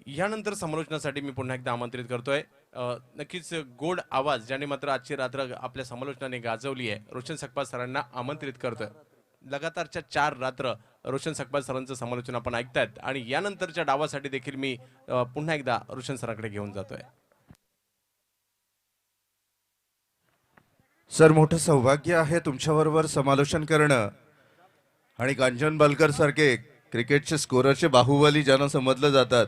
यानंतर समालोचनासाठी मी पुन्हा एकदा आमंत्रित करतोय नक्कीच गोड आवाज ज्याने मात्र आजची रात्र आपल्या समालोचनाने गाजवली आहे रोशन सकपाळ सरांना आमंत्रित करतोय। लगातारच्या 4 रात्र रोशन सकपाळ सरांचं समालोचन आपण ऐकतायत आणि यानंतरच्या डावासाठी देखील मी पुन्हा एकदा रोशन सरांकडे घेऊन जातोय। सर, मोठं सौभाग्य आहे तुमच्याबरोबर समालोचन करणं आणि कांचन बालकर सारखे क्रिकेटचे स्कोररचे बाहुबली ज्यांना समजलं जातात,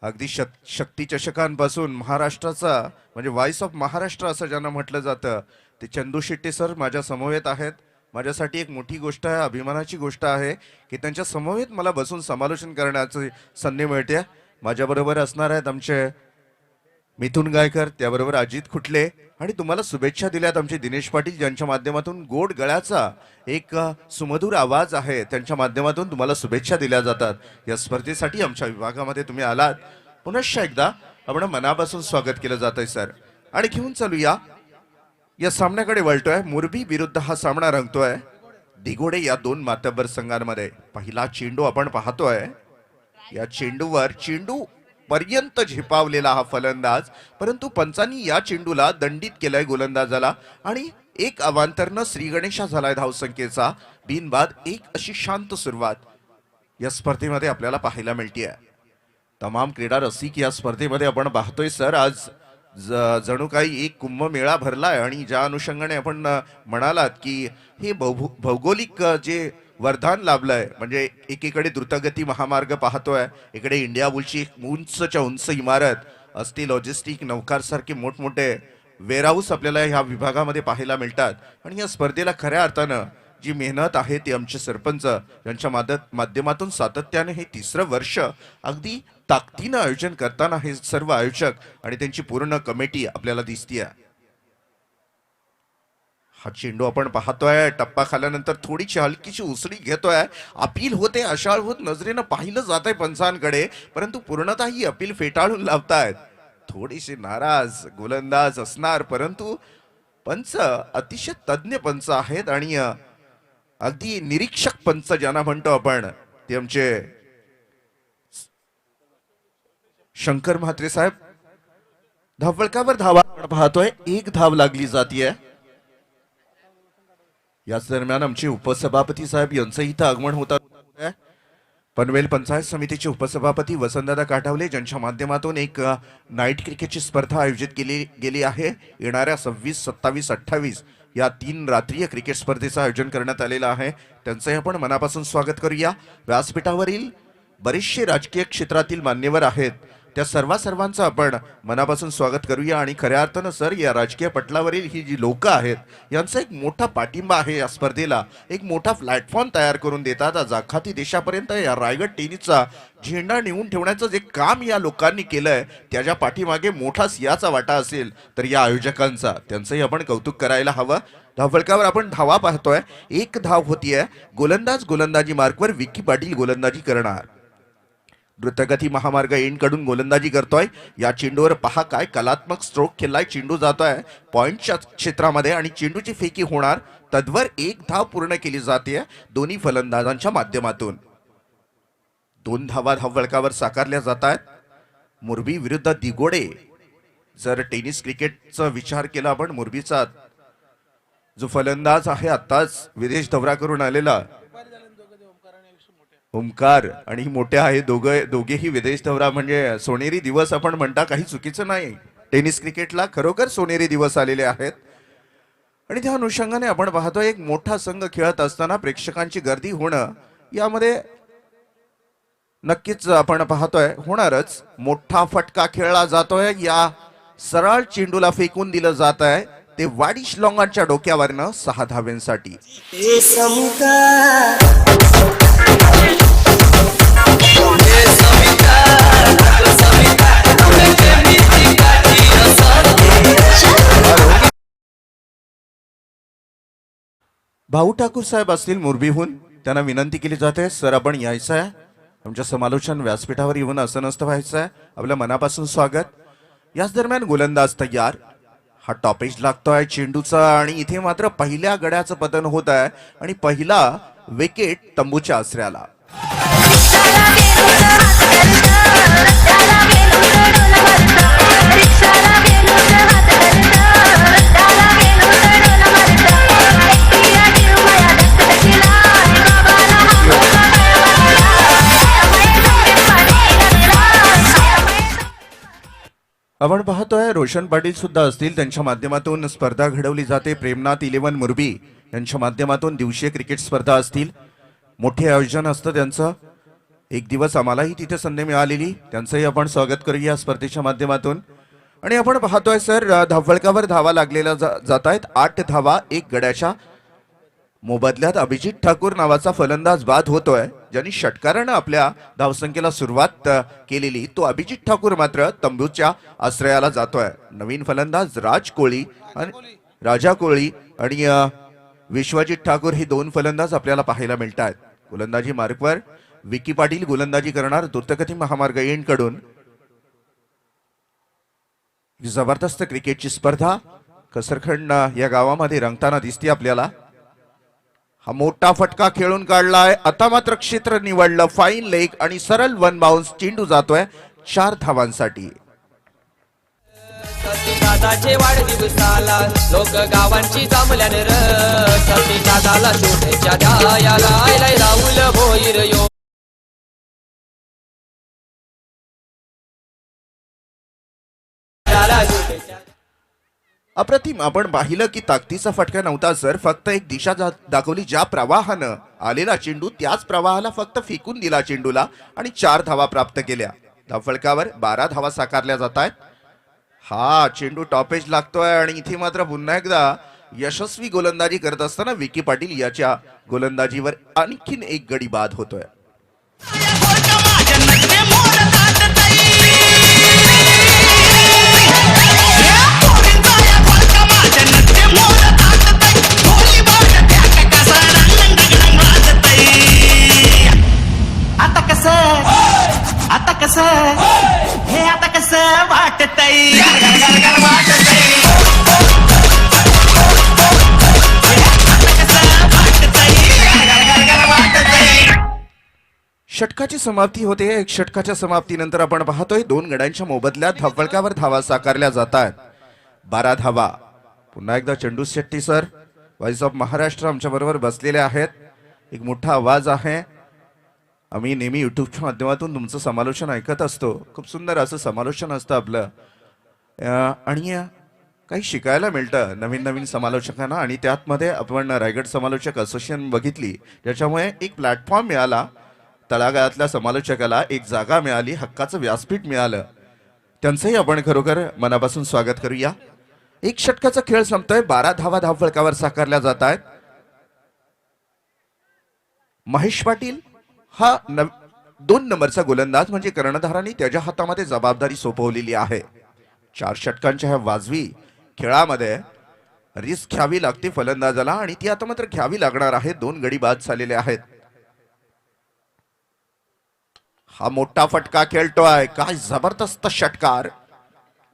अगदी शक्ती चषकांपासून महाराष्ट्राचा म्हणजे व्हॉइस ऑफ महाराष्ट्र असं ज्यांना म्हटलं जातं ते चंदू शेट्टी सर माझ्या समवेत आहेत। माझ्यासाठी एक मोठी गोष्ट आहे, अभिमानाची गोष्ट आहे की त्यांच्या समवेत मला बसून समालोचन करण्याची संधी मिळते। माझ्याबरोबर असणार आहेत आमचे मिथुन गायकर, त्याबरोबर अजित खुटले आणि तुम्हाला शुभेच्छा दिल्यात आमचे दिनेश पाटील ज्यांच्या माध्यमातून गोड गळ्याचा एक सुमधुर आवाज आहे त्यांच्या माध्यमातून तुम्हाला शुभेच्छा दिल्या जातात। या स्पर्धेसाठी आमच्या विभागामध्ये तुम्ही आलात, पुनश्च एकदा आपण मनापासून स्वागत केलं जातंय सर। आणि घेऊन चालूया या सामन्याकडे वळतोय। मोरबी विरुद्ध हा सामना रंगतोय दिगोडे या दोन मातब्बर संघांमध्ये। पहिला चेंडू आपण पाहतोय, या चेंडूवर चेंडू पर्यंत झेपावलेला हा फलंदाज, परंतु पंचांनी या चेंडूला दंडित केलाय गोलंदाजाला आणि एक अवांतरनं श्री गणेशा झालाय धावसंख्येचा। बिनबाद एक अशी शांत सुरुवात या स्पर्धेमध्ये आपल्याला पाहायला मिळते। तमाम क्रीडा रसिक या स्पर्धेमध्ये आपण पाहतोय सर, आज जणू काही एक कुंभमेळा भरलाय आणि ज्या अनुषंगाने आपण म्हणालात की हे भौगोलिक जे वरदान लाभलंय म्हणजे एकीकडे द्रुतगती महामार्ग पाहतोय, इकडे इंडिया बुलची उंचच्या उंच इमारत असती, लॉजिस्टिक नौकार सारखे मोठमोठे वेअरहाऊस आपल्याला ह्या विभागामध्ये पाहायला मिळतात। आणि या स्पर्धेला खऱ्या अर्थानं जी मेहनत आहे ती आमचे सरपंच यांच्या माध्यमातून सातत्याने हे तिसरं वर्ष अगदी ताकदीनं आयोजन करताना हे सर्व आयोजक आणि त्यांची पूर्ण कमिटी आपल्याला दिसतीये। हा चेंडू आपण पाहतोय, टप्पा खाल्यानंतर थोडीशी हलकीशी उसळी घेतोय, अपील होते, आशाळभूत नजरेनं पाहिलं जात आहे पंचांकडे, परंतु पूर्णतः ही अपील फेटाळून लावतायत। थोडीशी नाराज गोलंदाज असणार, परंतु पंच अतिशय तज्ञ पंच आहेत आणि अगदी निरीक्षक पंच ज्यांना म्हणतो आपण ते आमचे शंकर म्हात्रे साहेब। धावफलकावर धावा पाहतोय, एक धाव लागली जातीये। याच दरम्यान आमचे उपसभापती साहेब यांचं इथं आगमन होतं। पनवेल पंचायत समितीचे उपसभापती वसंतदादा काटावले ज्यांच्या माध्यमातून एक नाईट क्रिकेटची स्पर्धा आयोजित केली गेली आहे। येणाऱ्या 26, 27, 28 या 3 रात्रीय क्रिकेट स्पर्धेचं आयोजन करण्यात आलेलं आहे। त्यांचंही आपण मनापासून स्वागत करूया। व्यासपीठावरील बरेचसे राजकीय क्षेत्रातील मान्यवर आहेत, त्या सर्वांचं आपण मनापासून स्वागत करूया। आणि खऱ्या अर्थानं सर या राजकीय पटलावरील ही जी लोक आहेत यांचा एक मोठा पाठिंबा आहे या स्पर्धेला, एक मोठा प्लॅटफॉर्म तयार करून देतात। आज आखाती देशापर्यंत या रायगड टेनिसचा झेंडा नेऊन ठेवण्याचं जे काम या लोकांनी केलंय त्याच्या पाठीमागे मोठा सिंहाचा वाटा असेल तर या आयोजकांचा, त्यांचंही आपण कौतुक करायला हवं। धावफलकावर आपण धावा पाहतोय, एक धाव होतीये। गोलंदाज गोलंदाजी मार्कवर विकी पाटील गोलंदाजी करणार। द्रुतगती महामार्ग एंड कडून गोलंदाजी करतोय। या चेंडूवर पहा काय कलात्मक स्ट्रोक केलाय, चेंडू जातोय पॉइंटच्या क्षेत्रामध्ये आणि चेंडूची फेकी होणार। तद्वर एक धाव पूर्ण केली जाते दोन्ही फलंदाजांच्या माध्यमातून। 2 धावा धावफलकावर साकारल्या जात आहेत। मोरबी विरुद्ध दिगोडे, जर टेनिस क्रिकेटचा विचार केला आपण, मोरबीचा जो फलंदाज आहे आताच विदेश दौरा करून आलेला ओमकार आणि मोठे आहे, दोघेही विदेश दौरा म्हणजे सोनेरी दिवस आपण म्हणता काही चुकीचं नाही। टेनिस क्रिकेटला खरोखर सोनेरी दिवस आलेले आहेत आणि त्या अनुषंगाने आपण पाहतोय एक मोठा संघ खेळत असताना प्रेक्षकांची गर्दी होणं यामध्ये नक्कीच आपण पाहतोय होणारच। मोठा फटका खेळला जातोय, या सरळ चेंडूला फेकून दिलं जात आहे ते वाडी श्लोंगांच्या डोक्यावरनं 6 धाव्यांसाठी। भाऊ ठाकूर साहेब असतील मोरबीहून, त्यांना विनंती केली जाते सर आपण यायचं आहे आमच्या समालोचन व्यासपीठावर येऊन असं नसतं व्हायचं आहे, आपल्या मनापासून स्वागत। याच दरम्यान गोलंदाज तयार, हा टॉपेज लागतोय चेंडूचा आणि इथे मात्र पहिल्या गड्याचं पतन होत आहे आणि पहिला विकेट तंबूच्या आसऱ्याला। आपण पाहतोय रोशन पाटील सुद्धा असतील, त्यांच्या माध्यमातून स्पर्धा घडवली जाते. प्रेमनाथ 11 मुरबी यांच्या माध्यमातून दिवसीय क्रिकेट स्पर्धा असतील. मोठे आयोजन असतं त्यांचं. एक दिवस आम्हालाही तिथे संधी मिळालेली, त्यांचंही आपण स्वागत करूया स्पर्धेच्या माध्यमातून. आणि आपण पाहतोय सर, धावफलकावर धावा लागलेल्या जात आहेत. 8 धावा 1 गड्याच्या मोबदल्यात अभिजित ठाकूर नावाचा फलंदाज बाद होतोय. ज्यांनी षटकारानं आपल्या धावसंख्येला सुरुवात केलेली तो अभिजित ठाकूर मात्र तंबूच्या आश्रयाला जातोय. नवीन फलंदाज राजा कोळी आणि विश्वजित ठाकूर ही 2 फलंदाज आपल्याला पाहायला मिळत आहेत. गोलंदाजी मार्कवर विकी पाटील गोलंदाजी करणार द्रुतगती महामार्ग एंड कडून. जबरदस्त क्रिकेटची स्पर्धा कसरखंड या गावामध्ये रंगताना दिसते आपल्याला. हा मोठा फटका खेळून काढलाय. आता मात्र क्षेत्र निवडलं, फाईन लेग आणि सरळ 1 बाउन्स. चेंडू जातोय 4 धावांसाठी. दादाचे वाढदिवसाला लोक गावांची जमल्यान र सती दादाला शुभेच्छा द्यायला आयलाय राहुल भोईर यो. अप्रतिम. आपण पाहिलं की ताकदीचा फटका नव्हता सर, फक्त एक दिशा दाखवली. ज्या प्रवाहानं आलेला चेंडू त्याच प्रवाहाला फक्त फेकून दिला चेंडूला आणि 4 धावा प्राप्त केल्या. धावफलकावर 12 धावा साकारल्या जात आहेत. हा चेंडू टॉपेज लागतोय आणि इथे मात्र पुन्हा एकदा यशस्वी गोलंदाजी करत असताना विकी पाटील याच्या गोलंदाजीवर आणखीन एक गडी बाद होतोय. हे आता कसं वाटतंय. षटकाची समाप्ती होते. एक षटकाच्या समाप्तीनंतर आपण पाहतोय 2 गड्यांच्या मोबदल्यात धावफलकावर धावा साकारल्या जात आहेत. 12 धावा. पुन्हा एकदा चेंडू Shetty sir, voice of Maharashtra आमच्या बरोबर बसलेले आहेत. एक मोठा आवाज आहे. आम्ही नेहमी युट्यूबच्या माध्यमातून तुमचं समालोचन ऐकत असतो. खूप सुंदर असं समालोचन असतं आपलं आणि काही शिकायला मिळतं नवीन नवीन समालोचकांना. आणि त्यातमध्ये आपण रायगड समालोचक असोसिएशन बघितली, ज्याच्यामुळे एक प्लॅटफॉर्म मिळाला. तळागाळातल्या समालोचकाला एक जागा मिळाली, हक्काचं व्यासपीठ मिळालं. त्यांचंही आपण खरोखर मनापासून स्वागत करूया. एक षटकाचा खेळ संपतोय. 12 धावा धावफलकावर साकारल्या जात आहेत. महेश पाटील हा 2 नंबरचा गोलंदाज म्हणजे कर्णधारांनी त्याच्या हातामध्ये जबाबदारी सोपवलेली आहे. 4 षटकांच्या ह्या वाजवी खेळामध्ये रिस्क घ्यावी लागते फलंदाजाला आणि ती आता मात्र घ्यावी लागणार आहे. 2 गडी बाद झालेले आहेत. हा मोठा फटका खेळतोय. काय जबरदस्त षटकार.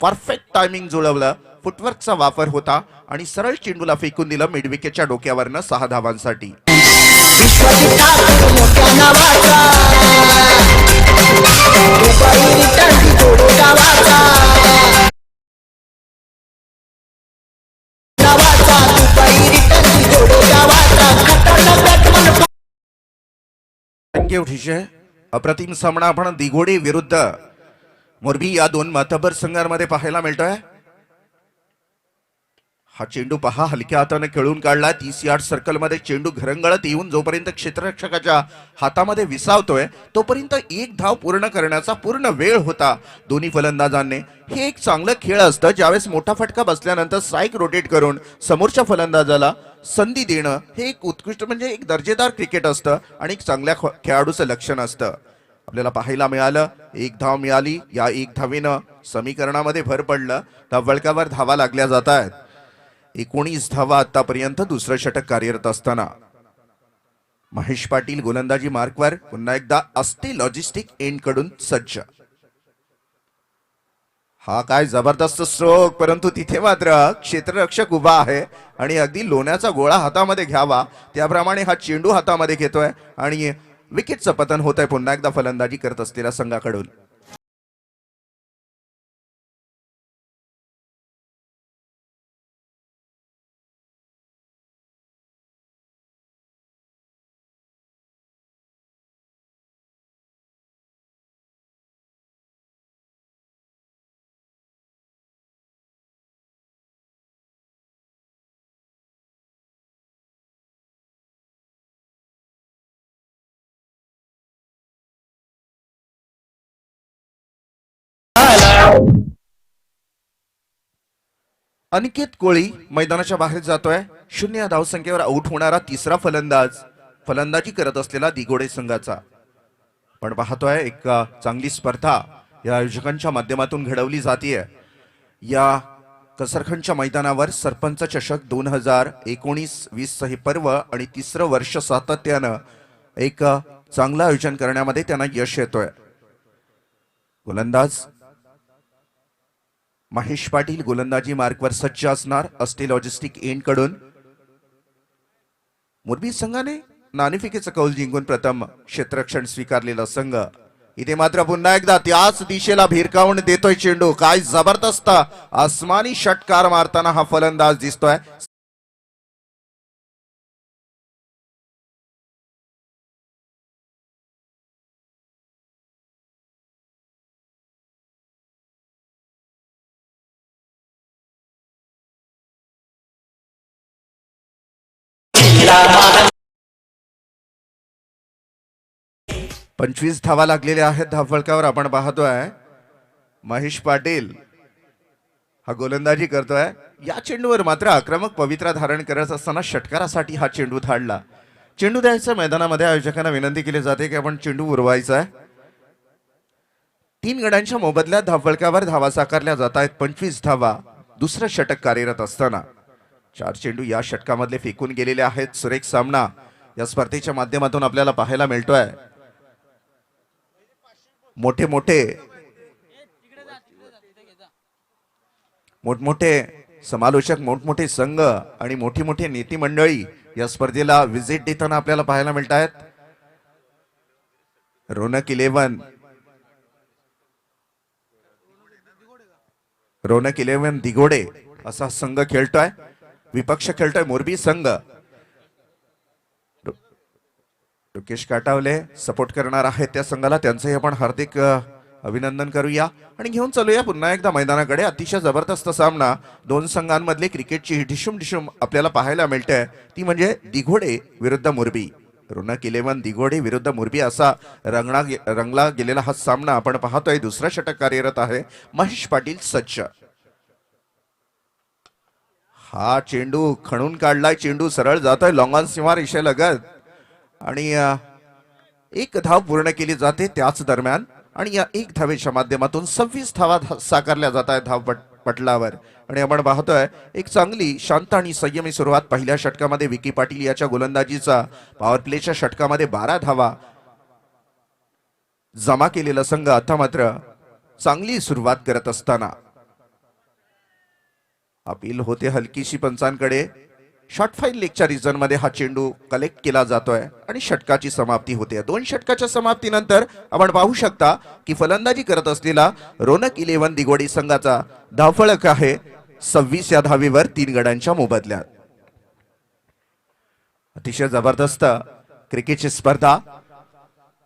Perfect timing जुळवलं. फुटवर्कचा वापर होता आणि सरळ चेंडूला फेकून दिलं मिड विकेटच्या डोक्यावरनं 6 धावांसाठी. अप्रतिम सामना आपण दिघोडे विरुद्ध मोरबी या 2 मातबर संघांमध्ये पाहायला मिळतोय. हा चेंडू पहा हलक्या हाताने खेळून काढला. 30 यार्ड सर्कल मध्ये चेंडू घरंगळत येऊन जोपर्यंत क्षेत्ररक्षकाच्या हातामध्ये विसावतोय तोपर्यंत 1 धाव पूर्ण करण्याचा पूर्ण वेळ होता दोन्ही फलंदाजांनी. हे एक चांगलं खेळ असतं ज्यावेळेस मोठा फटका बसल्यानंतर स्ट्राईक रोटेट करून समोरच्या फलंदाजाला संधी देणं हे एक उत्कृष्ट म्हणजे एक दर्जेदार क्रिकेट असतं आणि एक चांगल्या खेळाडूचं लक्षण असतं. आपल्याला पाहायला मिळालं 1 धाव मिळाली. या 1 धावेनं समीकरणामध्ये भर पडलं. धावफलकावर धावा लागल्या जात आहेत. 19 धावा आतापर्यंत दुसरं षटक कार्यरत असताना महेश पाटील गोलंदाजी मार्कवर पुन्हा एकदा अस्ते लॉजिस्टिक एंड कडून सज्ज. हा काय जबरदस्त स्ट्रोक, परंतु तिथे मात्र क्षेत्ररक्षक उभा आहे आणि अगदी लोण्याचा गोळा हातामध्ये घ्यावा त्याप्रमाणे हा चेंडू हातामध्ये घेतोय आणि विकेटचं पतन होत आहे पुन्हा एकदा फलंदाजी करत असलेल्या संघाकडून. अनिकेत कोळी मैदानाच्या बाहेर जातोय. 0 या धावसंख्येवर आऊट होणारा तिसरा फलंदाज फलंदाजी करत असलेला दिगोडे संघाचा. पण पाहतोय एक चांगली स्पर्धा या आयोजकांच्या माध्यमातून घडवली जाते. या कसरखंडच्या मैदानावर सरपंच चषक 2019-20 हे पर्व आणि तिसरं वर्ष सातत्यानं एक चांगलं आयोजन करण्यामध्ये त्यांना यश येतोय. गोलंदाज महेश पाटील गोलंदाजी मार्कवर सज्ज असणार. अस्टे लॉजिस्टिक एंड कडून मोरबी संघाने नाणेफेकीचा कौल जिंकून प्रथम क्षेत्ररक्षण स्वीकारलेला संघ. इथे मात्र पुन्हा एकदा त्याच दिशेला भिरकावून देतोय चेंडू. काय जबरदस्त आसमानी षटकार मारताना हा फलंदाज दिसतोय. पंचवीस धावा लागलेल्या आहेत धावफलकावर. आपण पाहतोय महेश पाटील हा गोलंदाजी करतोय. या चेंडूवर मात्र आक्रमक पवित्रा धारण करत असताना षटकारासाठी हा चेंडू धाडला. चेंडू द्यायचा मैदानामध्ये आयोजकांना विनंती केली जाते की आपण चेंडू उरवायचा आहे. 3 गड्यांच्या मोबदल्यात धावफलकावर धावा साकारल्या जात आहेत. 25 धावा दुसरं षटक कार्यरत असताना 4 चेंडू या षटकामधले फेकून गेलेले आहेत. सुरेख सामना या स्पर्धेच्या माध्यमातून आपल्याला पाहायला मिळतोय. मोठमोठे समालोचक, मोठमोठे संघ आणि मोठी नेते मंडळी या स्पर्धेला व्हिजिट देताना आपल्याला पाहायला मिळत आहेत. रोनक 11 दिगोडे असा संघ खेळतोय. विपक्ष खेळतोय मोरबी संघ. लोकेश काटावले सपोर्ट करणार आहेत त्या संघाला. त्यांचंही आपण हार्दिक अभिनंदन करूया आणि घेऊन चालूया पुन्हा एकदा मैदानाकडे. अतिशय जबरदस्त सामना 2 संघांमधली क्रिकेटची ढिशूम आपल्याला पाहायला मिळते. ती म्हणजे दिघोडे विरुद्ध मोरबी. रोनक 11 दिघोडे विरुद्ध मोरबी असा रंगला गेलेला हा सामना आपण पाहतोय. दुसरा षटक कार्यरत आहे. महेश पाटील सज्ज. हा चेंडू खणून काढलाय. चेंडू सरळ जातोय लॉंग ऑन सीमा रेषेलगत आणि 1 धाव पूर्ण केली जाते त्याच दरम्यान. आणि या 1 धावेच्या माध्यमातून 26 धावा साकारल्या जात आहेत धाव पटलावर. आणि आपण पाहतोय एक चांगली शांत आणि संयमी सुरुवात. पहिल्या षटकामध्ये विकी पाटील याच्या गोलंदाजीचा पॉवर प्लेच्या षटकामध्ये 12 धावा जमा केलेला संघ आता मात्र चांगली सुरुवात करत असताना अपील होते हलकीशी पंचांकडे. शॉर्ट फाईल लेगच्या रिजन मध्ये हा चेंडू कलेक्ट केला जातोय आणि षटकाची समाप्ती होते. 2 षटकाच्या समाप्तीनंतर आपण पाहू शकता की फलंदाजी करत असलेला रोनक 11 दिगोडी संघाचा धावफलक आहे 26 या धावेवर 3 गड्यांच्या मोबदल्यात. अतिशय जबरदस्त क्रिकेटची स्पर्धा.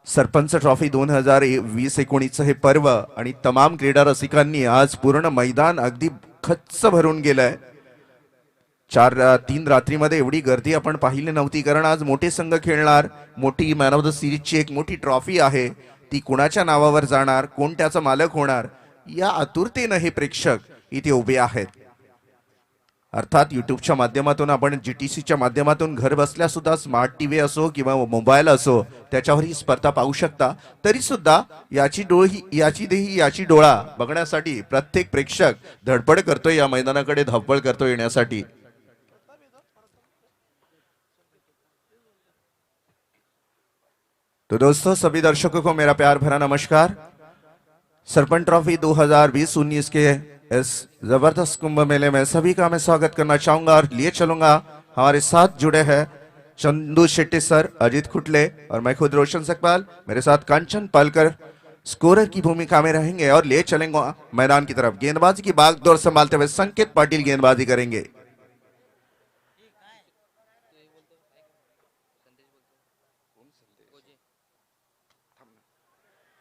सरपंच ट्रॉफी 2020-19 हे पर्व आणि तमाम क्रीडा रसिकांनी आज पूर्ण मैदान अगदी खच्च भरून गेलंय. 3 रात्रीमध्ये एवढी गर्दी आपण पाहिली नव्हती. कारण आज मोठे संघ खेळणार. मोठी मॅन ऑफ द सिरीजची एक मोठी ट्रॉफी आहे. ती कुणाच्या नावावर जाणार, कोण त्याचा मालक होणार, या आतुरतेनं हे प्रेक्षक इथे उभे आहेत. अर्थात युट्यूबच्या माध्यमातून आपण GTCच्या माध्यमातून घर बसल्या सुद्धा स्मार्ट टीव्ही असो किंवा मोबाईल असो त्याच्यावर ही स्पर्धा पाहू शकता. तरी सुद्धा याची देही याची डोळा बघण्यासाठी प्रत्येक प्रेक्षक धडपड करतोय या मैदानाकडे, धावपळ करतो येण्यासाठी. तो दोस्तों सभी दर्शकों को मेरा प्यार भरा नमस्कार. सरपंच ट्रॉफी 2020-19 के इस जबरदस्त कुंभ मेले में सभी का मैं स्वागत करना चाहूंगा और लिए चलूंगा. हमारे साथ जुड़े हैं चंदू शेट्टी सर, अजीत खुटले और मैं खुद रोशन सकपाल. मेरे साथ कांचन पालकर स्कोरर की भूमिका में रहेंगे और ले चलेंगे मैदान की तरफ. गेंदबाजी की बागडोर संभालते हुए संकेत पाटिल गेंदबाजी करेंगे.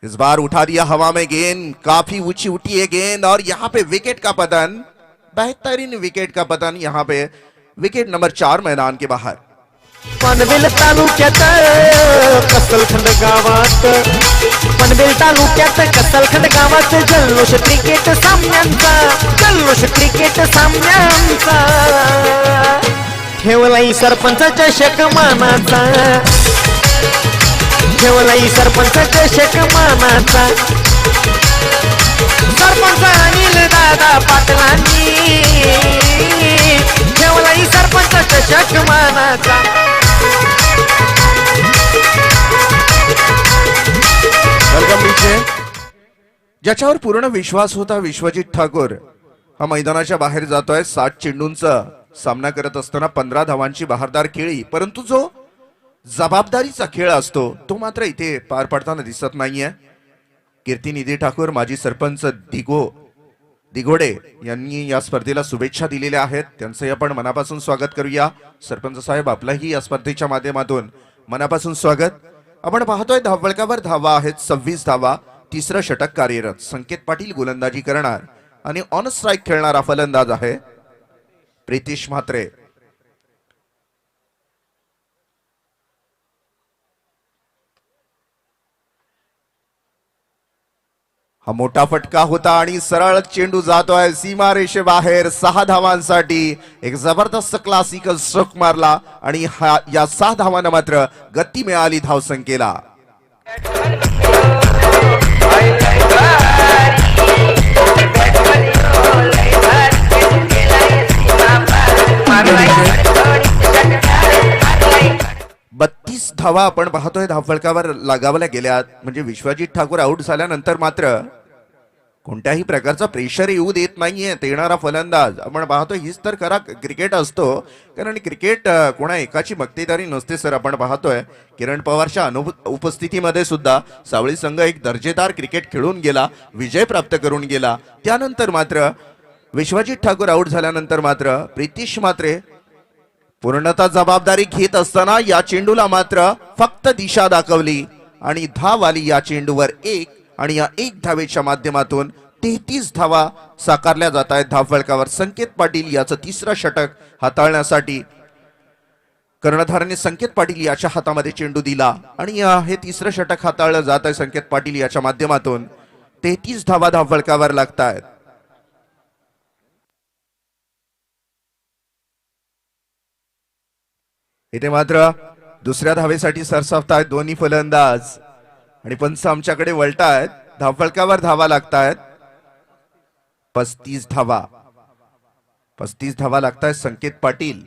इस बार उठा दिया हवा में गेंद, काफी ऊंची उठी है गेंद और यहाँ पे विकेट का पतन, बेहतरीन विकेट का पतन. यहाँ पे विकेट नंबर 4 मैदान के बाहर. पनवेल तालुक्यात कसलखंड गावात पनवेल तालुक्यात कसालखंड गावात जल्लोष क्रिकेट सामन्यांचा, जल्लोष क्रिकेट सामन्यांचा. ठेवलाई सरपंच चषक मानाचा, ठेवलाई सरपंच चषक मानाचा. सरपंच अनिल दादा पाटलांनी ठेवलाई सरपंच चषक मानाचा. ज्याच्यावर पूर्ण विश्वास होता विश्वजित ठाकूर हा मैदानाच्या बाहेर जातोय. 7 चेंडूंचा सामना करत असताना 15 धावांची बहारदार खेळी, परंतु जो जबाबदारीचा खेळ असतो तो मात्र इथे पार पडताना दिसत नाहीये. कीर्तिनिधी ठाकूर माजी सरपंच दिगोडे यांनी या स्पर्धेला शुभेच्छा दिलेल्या आहेत. त्यांचंही आपण मनापासून स्वागत करूया. सरपंच साहेब आपलाही या स्पर्धेच्या माध्यमातून मनापासून स्वागत. आपण पाहतोय धावफलकावर धावा आहेत 26 धावा. तिसरं षटक कार्यरत. संकेत पाटील गोलंदाजी करणार आणि ऑन स्ट्राईक खेळणारा फलंदाज आहे प्रितीश म्हात्रे. हा मोठा फटका होता आणि सरळ चेंडू जातोय सीमा रेषेबाहेर 6 धावांसाठी. एक जबरदस्त क्लासिकल स्ट्रोक मारला आणि या 6 धावांना मात्र गती मिळाली धावसंख्येला. बत्तीस धावा आपण पाहतोय धावफलकावर लगावल्या गेल्यात. म्हणजे विश्वजित ठाकूर आउट झाल्यानंतर मात्र कोणत्याही प्रकारचा प्रेशर येऊ देत नाहीये येणारा फलंदाज. आपण पाहतोय हीच तर खरा क्रिकेट असतो, कारण क्रिकेट कोणा एकाची मक्तेदारी नसते सर. आपण पाहतोय किरण पवारच्या उपस्थितीमध्ये सुद्धा सावळी संघ एक दर्जेदार क्रिकेट खेळून गेला, विजय प्राप्त करून गेला. त्यानंतर मात्र विश्वजित ठाकूर आउट झाल्यानंतर मात्र प्रितीश म्हात्रे पूर्णतः जबाबदारी घेत असताना या चेंडूला मात्र फक्त दिशा दाखवली आणि धाव आली या चेंडूवर 1. आणि या 1 धावेच्या माध्यमातून 33 धावा साकारल्या जात आहेत धावफलकावर. संकेत पाटील याचं तिसरं षटक हाताळण्यासाठी कर्णधाराने संकेत पाटील याच्या हातामध्ये चेंडू दिला आणि हे तिसरं षटक हाताळलं जात आहे संकेत पाटील याच्या माध्यमातून. 33 धावा धावफलकावर लागत आहेत. इथे मात्र दुसऱ्या धावेसाठी सरसावतायत दोन्ही फलंदाज आणि पंच आमच्याकडे वळतायत. धावफलकावर धावा लागतायत 35 धावा. 35 धावा लागतायत संकेत पाटील.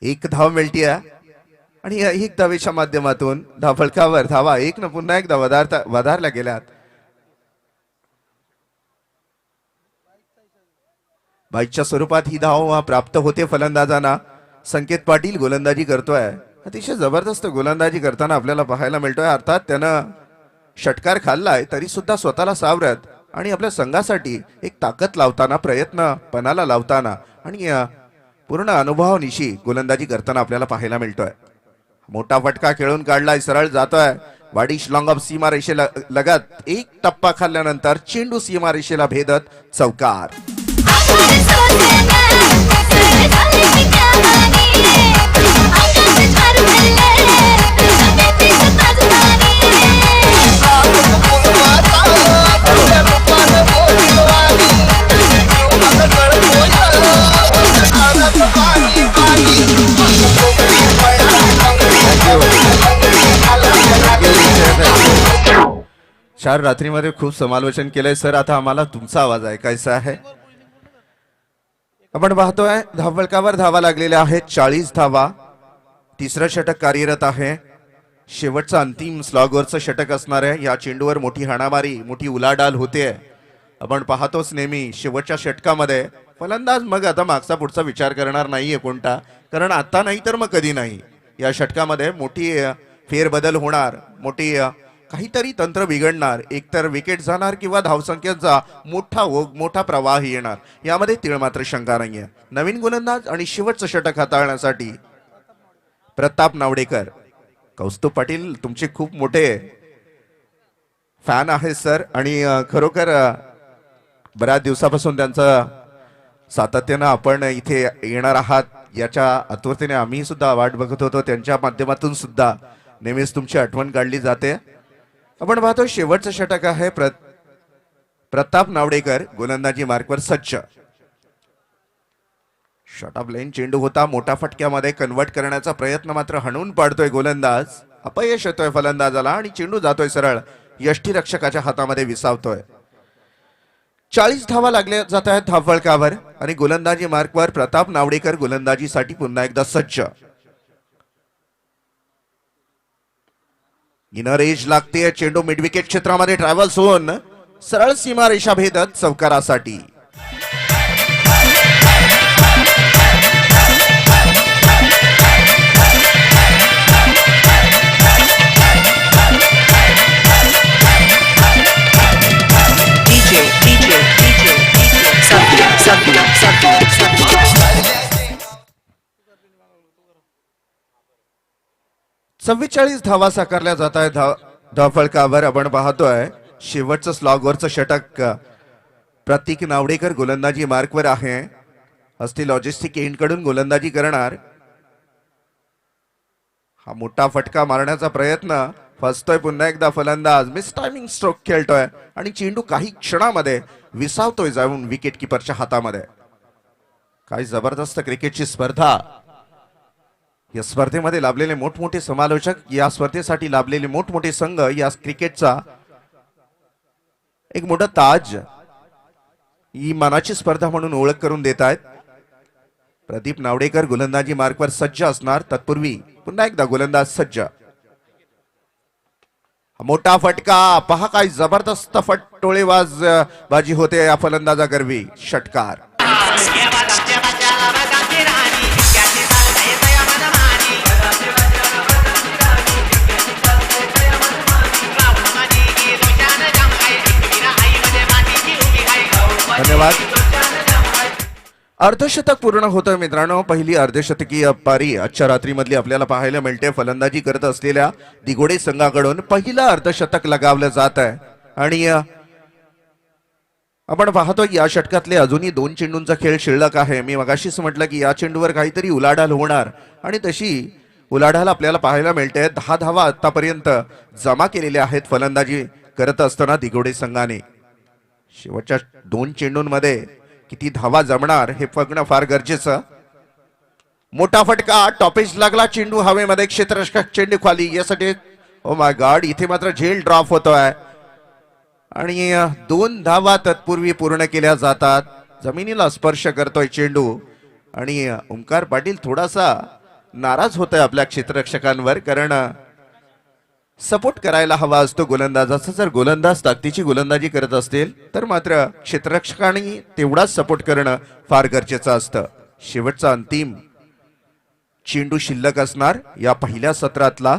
एक धाव मिळतीये आणि या 1 धावेच्या माध्यमातून धावफलकावर धावा 1 न पुन्हा एकदा वधारल्या गेल्यात. बाईकच्या स्वरूपात ही धाव प्राप्त होते फलंदाजांना. संकेत पाटील गोलंदाजी करतोय. अतिशय जबरदस्त गोलंदाजी करताना आपल्याला पाहायला मिळतोय. अर्थात त्यानं षटकार खाल्लाय तरी सुद्धा स्वतःला सावरत आणि आपल्या संघासाठी एक ताकद लावताना, प्रयत्न पणाला लावताना आणि पूर्ण अनुभवानिशी गोलंदाजी करताना आपल्याला पाहायला मिळतोय. मोठा फटका खेळून काढलाय, सरळ जातोय वाडिश लॉंग ऑफ सीमा रेषेला लगत. 1 टप्पा खाल्ल्यानंतर चेंडू सीमा रेषेला भेदत चौकार. चार रात्रीमध्ये खूप समालोचन केलंय सर. आता आम्हाला तुमचा आवाज ऐकायचा आहे. आपण पाहतोय धावफलकावर धावा लागलेल्या आहेत 40 धावा. तिसरं षटक कार्यरत आहे. शेवटचं अंतिम स्लॉगवरचं षटक असणार आहे. या चेंडूवर मोठी हाणामारी, मोठी उलाढाल होते. आपण पाहतोच नेहमी शेवटच्या षटकामध्ये फलंदाज मग आता मागचा पुढचा विचार करणार नाहीये कोणता, कारण आता नाही तर मग कधी नाही. या षटकामध्ये मोठी फेरबदल होणार, मोठी काहीतरी तंत्र बिघडणार. एकतर विकेट जाणार किंवा धावसंख्येचा मोठा प्रवाह येणार. यामध्ये तीळ मात्र शंका नाहीये. नवीन गोलंदाज आणि शेवटचं षटक हाताळण्यासाठी प्रताप नावडेकर. कौस्तुभ पाटील तुमचे खूप मोठे फॅन आहे सर आणि खरोखर बऱ्याच दिवसापासून त्यांचं सातत्यानं आपण इथे येणार आहात याच्या आतुरतेने आम्ही सुद्धा वाट बघत होतो. त्यांच्या माध्यमातून सुद्धा नेहमीच तुमची आठवण काढली जाते. आपण पाहतो शेवटचं षटक आहे. प्रताप नावडेकर गोलंदाजी मार्कवर सज्ज. शॉट ऑफ लाईन चेंडू होता. मोठा फटक्यामध्ये कन्वर्ट करण्याचा प्रयत्न मात्र हाणून पाडतोय गोलंदाज. अपयश येतोय फलंदाजाला आणि चेंडू जातोय सरळ यष्टीरक्षकाच्या हातामध्ये विसावतोय. 40 धावा लागल्या जात आहेत धावफलकावर आणि गोलंदाजी मार्कवर प्रताप नावडेकर गोलंदाजीसाठी पुन्हा एकदा सज्ज. इनर एज लागते. चेंडू मिड विकेट क्षेत्रामध्ये ट्रॅव्हल्स होऊन सरळ सीमा रेषा भेदत चौकारासाठी. चव्वेचाळीस धावा साकारल्या जात आहेत धावफलकावर. आपण पाहतोय शेवटचं स्लॉगवरचं षटक प्रतीक नावडेकर गोलंदाजी मार्कवर आहे. हस्ती लॉजिस्टिक एंड कडून गोलंदाजी करणार. हा मोठा फटका मारण्याचा प्रयत्न फसतोय पुन्हा एकदा फलंदाज. मिस टायमिंग स्ट्रोक खेळतोय आणि चेंडू काही क्षणामध्ये विसावतोय जाऊन विकेट किपरच्या हातामध्ये. काय जबरदस्त क्रिकेटची स्पर्धा. या स्पर्धेमध्ये लाभलेले मोठमोठे समालोचक, या स्पर्धेसाठी लाभलेले मोठमोठे संघ या क्रिकेटचा एक मोठा ताज, ही मानाची स्पर्धा म्हणून ओळख करून देत आहेत. प्रदीप नावडेकर गोलंदाजी मार्कवर सज्ज असणार. तत्पूर्वी पुन्हा एकदा गोलंदाज सज्ज. मोठा फटका पहा. काय जबरदस्त टोळेबाज बाजी होते या फलंदाजा गर्वी. षटकार. धन्यवाद. अर्धशतक पूर्ण होतं मित्रांनो. पहिली अर्धशतकीय पारी आजच्या रात्रीमधली आपल्याला पाहायला मिळते. फलंदाजी करत असलेल्या दिघोडे संघाकडून पहिलं अर्धशतक लगावलं जात आहे आणि आपण पाहतो या षटकातले अजूनही 2 चेंडूंचा खेळ शिल्लक आहे. मी मगाशीच म्हटलं की या चेंडूवर काहीतरी उलाढाल होणार आणि तशी उलाढाल आपल्याला पाहायला मिळते. 10 धावा आतापर्यंत जमा केलेल्या आहेत फलंदाजी करत असताना दिघोडे संघाने. शेवटच्या 2 चेंडूंमध्ये किती धावा जमणार हे बघणं फार गरजेचं. मोठा फटका. टॉपेज लागला. चेंडू हवेमध्ये. क्षेत्ररक्षक चेंडू खाली. यासाठी ओ माय गॉड, इथे मात्र झेल ड्रॉप होतोय आणि 2 धावा तत्पूर्वी पूर्ण केल्या जातात. जमिनीला स्पर्श करतोय चेंडू आणि ओंकार पाटील थोडासा नाराज होतोय आपल्या क्षेत्ररक्षकांवर, कारण सपोर्ट करायला हवा असतो गोलंदाजाचा. जर गोलंदाज ताकदीची गोलंदाजी करत असतील तर मात्र क्षेत्ररक्षकांनी तेवढाच सपोर्ट करणं फार गरजेचं असतं. शेवटचा अंतिम चेंडू शिल्लक असणार या पहिल्या सत्रातला.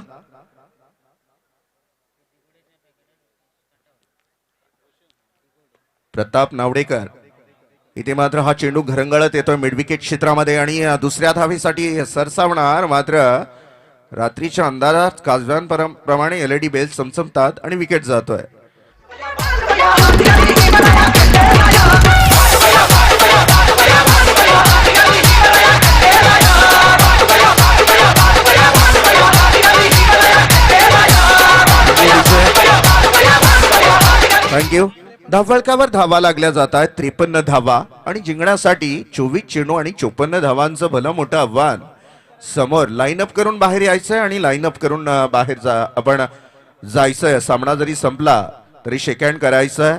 प्रताप नावडेकर इथे मात्र हा चेंडू घरंगळत येतोय मिड विकेट क्षेत्रामध्ये आणि दुसऱ्या धावेसाठी सरसावणार. मात्र रात्रीच्या अंधारात काजव्यांप्रमाणे LED बेल चमचमतात आणि विकेट जातोय. थँक्यू. धावफलकावर धावा लागल्या जात आहेत 53 धावा आणि जिंकण्यासाठी 24 चेंडू आणि 54 धावांचं भलं मोठं आव्हान समोर. लाईनअप करून बाहेर यायचंय आणि लाईनअप करून बाहेर आपण जायचंय. सामना जरी संपला तरी शेक हँड करायचंय,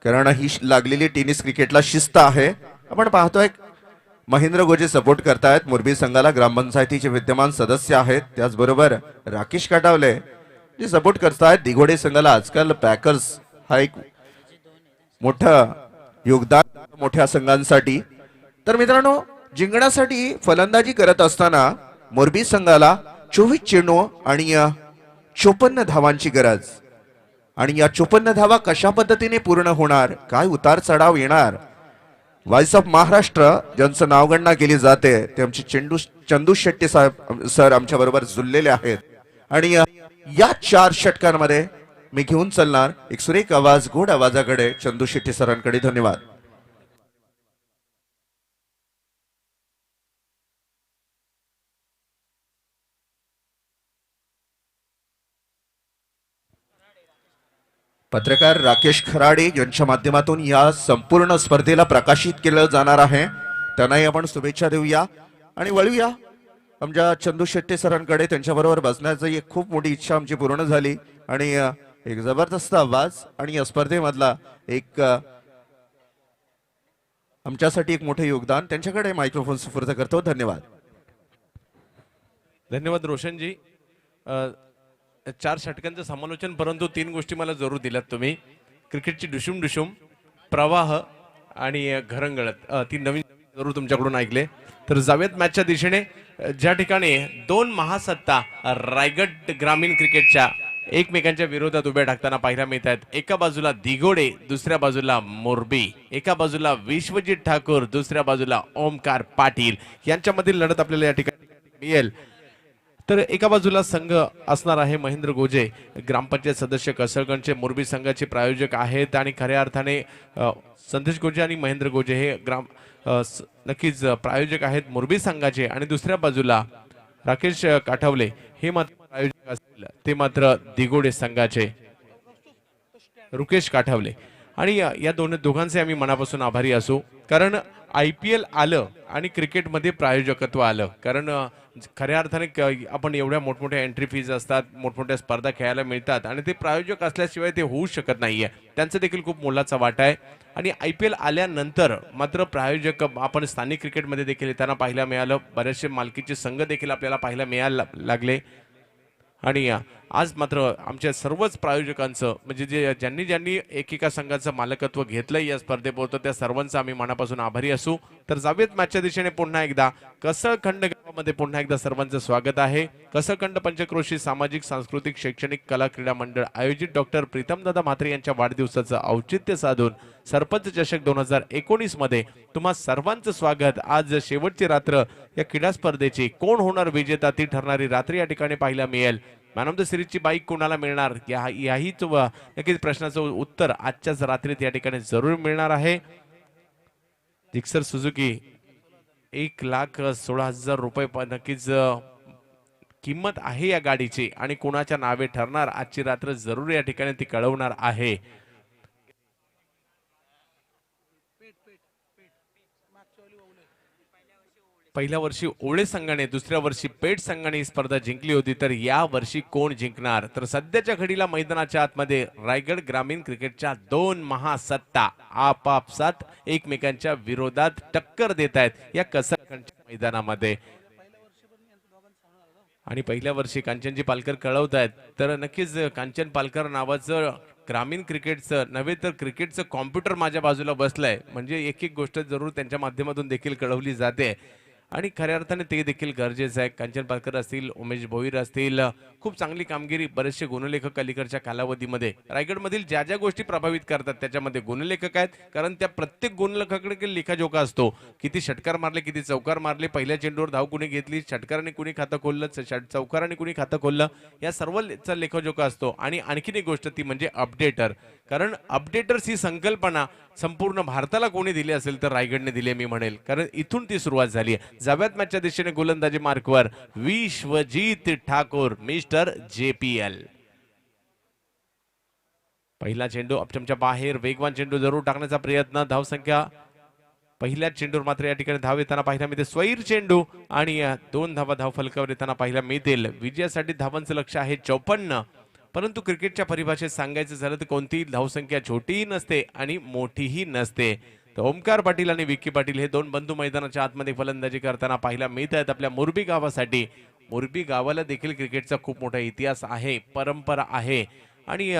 कारण ही लागलेली टेनिस क्रिकेटला शिस्त आहे. आपण पाहतोय महेंद्र गोजे सपोर्ट करतायत मोरबी संघाला. ग्रामपंचायतीचे विद्यमान सदस्य आहेत. त्याचबरोबर राकेश काटावले जे सपोर्ट करतायत दिघोडे संघाला. आजकाल पॅकर्स हा एक मोठं योगदान मोठ्या संघांसाठी. तर मित्रांनो, जिंकण्यासाठी फलंदाजी करत असताना मोरबी संघाला 24 चेंडू आणि 54 धावांची गरज. आणि या 54 धावा कशा पद्धतीने पूर्ण होणार, काय उतार चढाव येणार. व्हॉइस ऑफ महाराष्ट्र ज्यांचं नावगणना केली जाते ते आमचे चंदू शेट्टी साहेब सर आमच्या बरोबर जुळलेले आहेत. आणि या 4 षटकांमध्ये मी घेऊन चालणार एक सुरेख आवाज, गोड आवाजाकडे चंदू शेट्टी सरांकडे. धन्यवाद. पत्रकार राकेश खराडे यांच्या माध्यमातून या संपूर्ण स्पर्धेला प्रकाशित केलं जाणार आहे. त्यांनाही आपण शुभेच्छा देऊया आणि वळूया आमच्या चंदू शेट्टी सरांकडे. त्यांच्याबरोबर बसण्याची एक खूप मोठी इच्छा आमची पूर्ण झाली आणि एक जबरदस्त आवाज आणि या स्पर्धेमधला एक आमच्यासाठी एक मोठे योगदान. त्यांच्याकडे मायक्रोफोन सुपूर्द करतो. धन्यवाद. धन्यवाद रोशनजी. 4 षटकांचं समालोचन, परंतु 3 गोष्टी मला जरूर दिल्यात तुम्ही. क्रिकेटची डुशुम डुशुम, प्रवाह आणि घरंगळत, 3 नवीन जरूर तुमच्याकडून ऐकले. तर जाऊयात मॅचच्या दिशेने, ज्या ठिकाणी 2 महासत्ता रायगड ग्रामीण क्रिकेटच्या एकमेकांच्या विरोधात उभ्या टाकताना पाहायला मिळत आहेत. एका बाजूला दिगोडे, दुसऱ्या बाजूला मोरबी. एका बाजूला विश्वजित ठाकूर, दुसऱ्या बाजूला ओमकार पाटील. यांच्यामधील लढत आपल्याला या ठिकाणी मिळेल. तर एका बाजूला संघ असणार आहे महेंद्र गोजे, ग्रामपंचायत सदस्य कसळगंजचे मोरबी संघाचे प्रायोजक आहेत आणि खऱ्या अर्थाने संदेश गोजे आणि महेंद्र गोजे हे नक्कीच प्रायोजक आहेत मोरबी संघाचे. आणि दुसऱ्या बाजूला राकेश काठवले हे मात्र प्रायोजक असतील, ते मात्र दिगोडे संघाचे रुकेश काठवले. आणि या दोघांचे आम्ही मनापासून आभारी असू, कारण IPL आलं आणि क्रिकेटमध्ये प्रायोजकत्व आलं. कारण खऱ्या अर्थाने आपण एवढ्या मोठमोठ्या एंट्री फीज असतात, मोठमोठ्या स्पर्धा खेळायला मिळतात आणि ते प्रायोजक असल्याशिवाय ते होऊ शकत नाहीये. त्यांचा देखील खूप मोलाचा वाटा आहे. आणि IPL आल्यानंतर मात्र प्रायोजक आपण स्थानिक क्रिकेटमध्ये देखील येताना पाहायला मिळालं. बरेचसे मालकीचे संघ देखील आपल्याला पाहायला मिळायला लागले. आणि आज मात्र आमच्या सर्वच प्रायोजकांचं, म्हणजे ज्यांनी एकेका संघाचं मालकत्व घेतलं या स्पर्धेपोत, त्या सर्वांचं आम्ही मनापासून आभारी असू. तर जाऊयात मॅचच्या दिशेने पुन्हा एकदा. कसळखंड गावामध्ये पुन्हा एकदा सर्वांचं स्वागत आहे. कसळखंड पंचक्रोशी सामाजिक सांस्कृतिक शैक्षणिक कला क्रीडा मंडळ आयोजित डॉक्टर प्रीतमदादा म्हात्रे यांच्या वाढदिवसाचं औचित्य साधून सरपंच चषक 2019 मध्ये तुम्हा सर्वांचं स्वागत. आज शेवटची रात्र या क्रीडा स्पर्धेची. कोण होणार विजेता ती ठरणारी रात्री या ठिकाणी पाहायला मिळेल. मॅन ऑफ द सिरीजची बाईक कोणाला मिळणार, याहीच नक्कीच प्रश्नाचं उत्तर आजच्याच रात्रीत या ठिकाणी जरूर मिळणार आहे. जिक्सर सुझुकी 1,16,000 रुपये नक्कीच किंमत आहे या गाडीची. आणि कोणाच्या नावे ठरणार आजची रात्र जरूर या ठिकाणी ती कळवणार आहे. पहिल्या वर्षी ओळे संघाने, दुसऱ्या वर्षी पेठ संघाने ही स्पर्धा जिंकली होती. तर या वर्षी कोण जिंकणार? तर सध्याच्या घडीला मैदानाच्या आतमध्ये रायगड ग्रामीण क्रिकेटच्या 2 महासत्ता आपापसात एकमेकांच्या विरोधात टक्कर देत आहेत या कसळखंडच्या मैदानामध्ये. आणि पहिल्या वर्षी कांचनजी पालकर कळवत आहेत. तर नक्कीच कांचन पालकर नावाचं ग्रामीण क्रिकेटचं नव्हे तर क्रिकेटचं कॉम्प्युटर माझ्या बाजूला बसलंय, म्हणजे एक एक गोष्ट जरूर त्यांच्या माध्यमातून देखील कळवली जाते. आणि खऱ्या अर्थाने ते देखील गरजेचं आहे. कांचन पालकर असतील, उमेश भोईर असतील, खूप चांगली कामगिरी. बरेचसे गुणलेखक अलीकडच्या कालावधीमध्ये रायगडमधील ज्या ज्या गोष्टी प्रभावित करतात त्याच्यामध्ये गुणलेखक आहेत. कारण त्या प्रत्येक गुणलेखकाकडे लेखाजोखा असतो. किती षटकार मारले, किती चौकार मारले, पहिल्या चेंडूवर धाव कुणी घेतली, षटकाराने कुणी खातं खोललं, चौकाराने कुणी खातं खोललं, या सर्वचा लेखाजोखा असतो. आणि आणखीन एक गोष्ट ती म्हणजे अपडेटर. कारण अपडेटर्स ही संकल्पना संपूर्ण भारताला कोणी दिली असेल तर रायगडने दिली मी म्हणेल, कारण इथून ती सुरुवात झाली आहे. जाव्यात मॅचच्या दिशेने गोलंदाजी मार्कवर विश्वजित ठाकूर, मिस्टर JPL. पहिला चेंडू अपचमच्या बाहेर, वेगवान चेंडू जरूर टाकण्याचा प्रयत्न. धावसंख्या पहिल्या चेंडूवर मात्र या ठिकाणी धाव येताना पाहायला मिळते. स्वैर चेंडू आणि 2 धावा धाव फलकावर येताना पाहायला मिळतील. विजयासाठी धावांचं लक्ष आहे 54. परंतु क्रिकेटच्या परिभाषेत सांगायचं झालं तर कोणतीही धावसंख्या छोटीही नसते आणि मोठीही नसते. तर ओमकार पाटील आणि विक्की पाटील हे 2 बंधू मैदानाच्या आतमध्ये फलंदाजी करताना पाहायला मिळत आहेत आपल्या मोरबी गावासाठी. मोरबी गावाला देखील क्रिकेटचा खूप मोठा इतिहास आहे, परंपरा आहे. आणि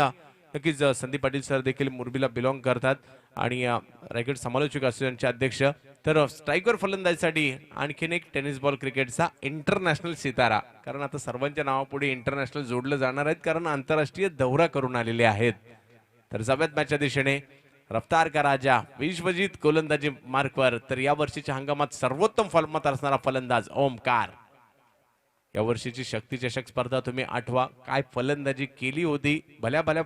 नक्कीच संदीप पाटील सर देखील मोरबीला बिलॉंग करतात आणि रायगड समालोचक असोसिएशनचे अध्यक्ष. तर स्ट्रायकर फलंदाजीसाठी आणखीन एक टेनिस बॉल क्रिकेटचा इंटरनॅशनल सितारा, कारण आता सर्वांच्या नावापुढे इंटरनॅशनल जोडलं जाणार आहेत, कारण आंतरराष्ट्रीय दौरा करून आलेले आहेत. तर जाव्यात मॅचच्या दिशेने रफ्तार का राजा विश्वजित गोलंदाजी मार्कवर. तर या वर्षीच्या हंगामात सर्वोत्तम फॉर्मात असणारा फलंदाज ओमकार. या वर्षीची शक्ती चषक स्पर्धा तुम्ही आठवा. काय फलंदाजी केली होती, भल्या भल्या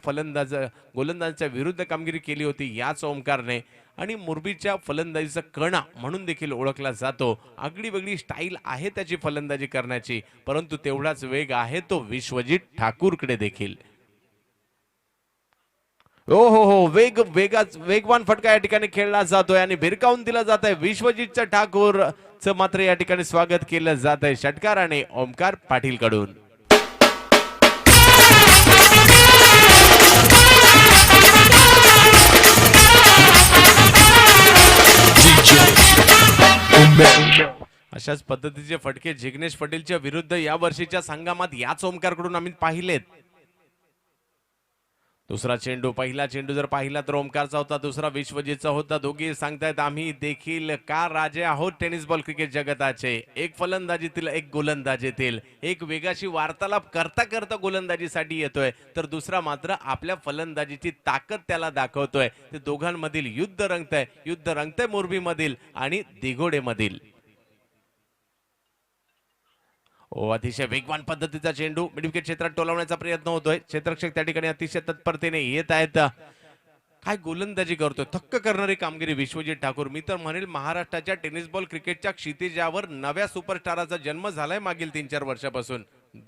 गोलंदाजांच्या विरुद्ध कामगिरी केली होती याच ओमकारने. आणि मोरबीच्या फलंदाजीचा कणा म्हणून देखील ओळखला जातो. आगळी वेगळी स्टाईल आहे त्याची फलंदाजी करण्याची, परंतु तेवढाच वेग आहे तो विश्वजित ठाकूरकडे देखील. हो, वेगवान फटका या ठिकाणी खेळला जातोय आणि भिरकावून दिला जात आहे. विश्वजितच्या ठाकूरचं मात्र या ठिकाणी स्वागत केलं जात आहे षटकाराने ओमकार पाटील कडून. अशाच पद्धतीचे फटके जिग्नेश पटेलच्या विरुद्ध या वर्षीच्या संघामात याच ओमकारकडून आम्ही पाहिलेत. दुसरा चेंडू, पहिला चेंडू जर पाहिला तर ओमकारचा होता, दुसरा विश्वजितचा होता. दोघे सांगतायत आम्ही देखील का राजे आहोत टेनिस बॉल क्रिकेट जगताचे. एक फलंदाजीतील एक गोलंदाजीतील एक वेगाशी वार्तालाप करता करता गोलंदाजीसाठी येतोय, तर दुसरा मात्र आपल्या फलंदाजीची ताकद त्याला दाखवतोय. ते दोघांमधील युद्ध रंगतंय मोरबी मधील आणि दिघोडे मधील. अतिशय वेगवान पद्धतीचा चेंडू मिडविकेट क्षेत्रात टोलवण्याचा प्रयत्न होतोय. क्षेत्ररक्षक त्या ठिकाणी अतिशय तत्परतेने येत आहेत. काय गोलंदाजी करतोय, थक्क करणारी कामगिरी विश्वजित ठाकूर. मी तर म्हणेल महाराष्ट्राच्या टेनिस बॉल क्रिकेटच्या क्षितिजावर नव्या सुपरस्टाराचा जन्म झालाय मागील 3-4 वर्षापासून,